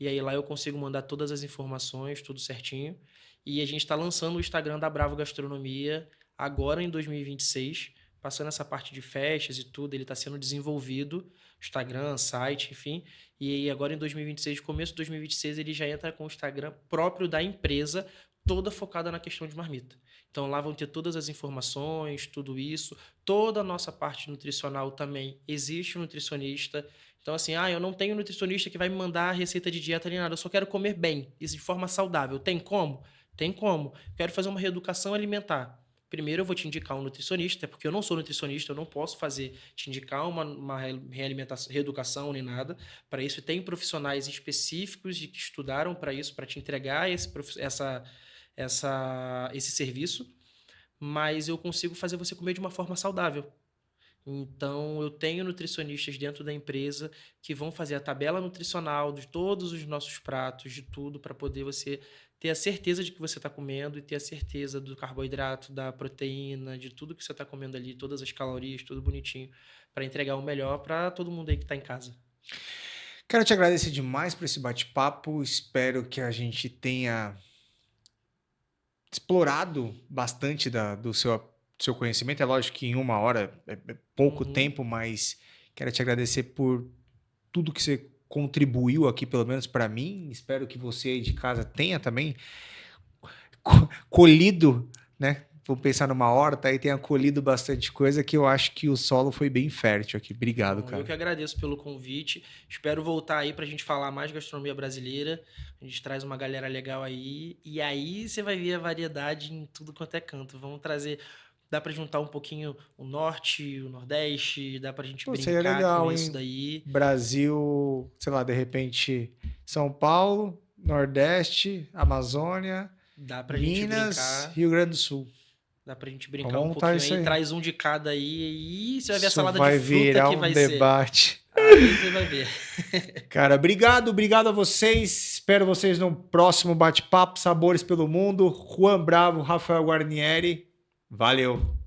S2: E aí lá eu consigo mandar todas as informações, tudo certinho. E a gente está lançando o Instagram da Bravo Gastronomia agora em 2026. Passando essa parte de festas e tudo, ele está sendo desenvolvido. Instagram, site, enfim. E aí agora em 2026, começo de 2026, ele já entra com o Instagram próprio da empresa, toda focada na questão de marmita. Então lá vão ter todas as informações, tudo isso. Toda a nossa parte nutricional também. Existe um nutricionista. Então, assim, eu não tenho nutricionista que vai me mandar a receita de dieta nem nada, eu só quero comer bem, isso de forma saudável. Tem como? Tem como. Quero fazer uma reeducação alimentar. Primeiro eu vou te indicar um nutricionista, até porque eu não sou nutricionista, eu não posso te indicar uma reeducação nem nada. Para isso, tem profissionais específicos que estudaram para isso, para te entregar esse serviço, mas eu consigo fazer você comer de uma forma saudável. Então, eu tenho nutricionistas dentro da empresa que vão fazer a tabela nutricional de todos os nossos pratos, de tudo, para poder você ter a certeza de que você está comendo e ter a certeza do carboidrato, da proteína, de tudo que você está comendo ali, todas as calorias, tudo bonitinho, para entregar o melhor para todo mundo aí que está em casa.
S1: Quero te agradecer demais por esse bate-papo. Espero que a gente tenha explorado bastante do seu conhecimento. É lógico que em 1 hora é pouco tempo, mas quero te agradecer por tudo que você contribuiu aqui, pelo menos para mim. Espero que você aí de casa tenha também colhido, né? Vou pensar numa horta e tenha colhido bastante coisa, que eu acho que o solo foi bem fértil aqui. Obrigado, cara.
S2: Eu que agradeço pelo convite. Espero voltar aí pra gente falar mais gastronomia brasileira. A gente traz uma galera legal aí. E aí você vai ver a variedade em tudo quanto é canto. Vamos trazer... Dá pra juntar um pouquinho o norte, o nordeste. Dá pra gente
S1: seria
S2: brincar
S1: legal,
S2: com
S1: hein?
S2: isso daí.
S1: Brasil, sei lá, de repente São Paulo, Nordeste, Amazônia,
S2: Dá pra gente
S1: Minas,
S2: brincar.
S1: Rio Grande do Sul.
S2: Dá pra gente brincar
S1: Vamos
S2: um
S1: montar
S2: pouquinho
S1: isso
S2: aí.
S1: aí.
S2: Traz um de cada aí. E você vai ver a
S1: Isso
S2: salada
S1: vai
S2: de fruta
S1: virar
S2: que
S1: um
S2: vai
S1: debate.
S2: ser. Aí você vai ver.
S1: Cara, obrigado a vocês. Espero vocês no próximo bate-papo. Sabores pelo Mundo. Juan Bravo, Rafael Guarnieri. Valeu.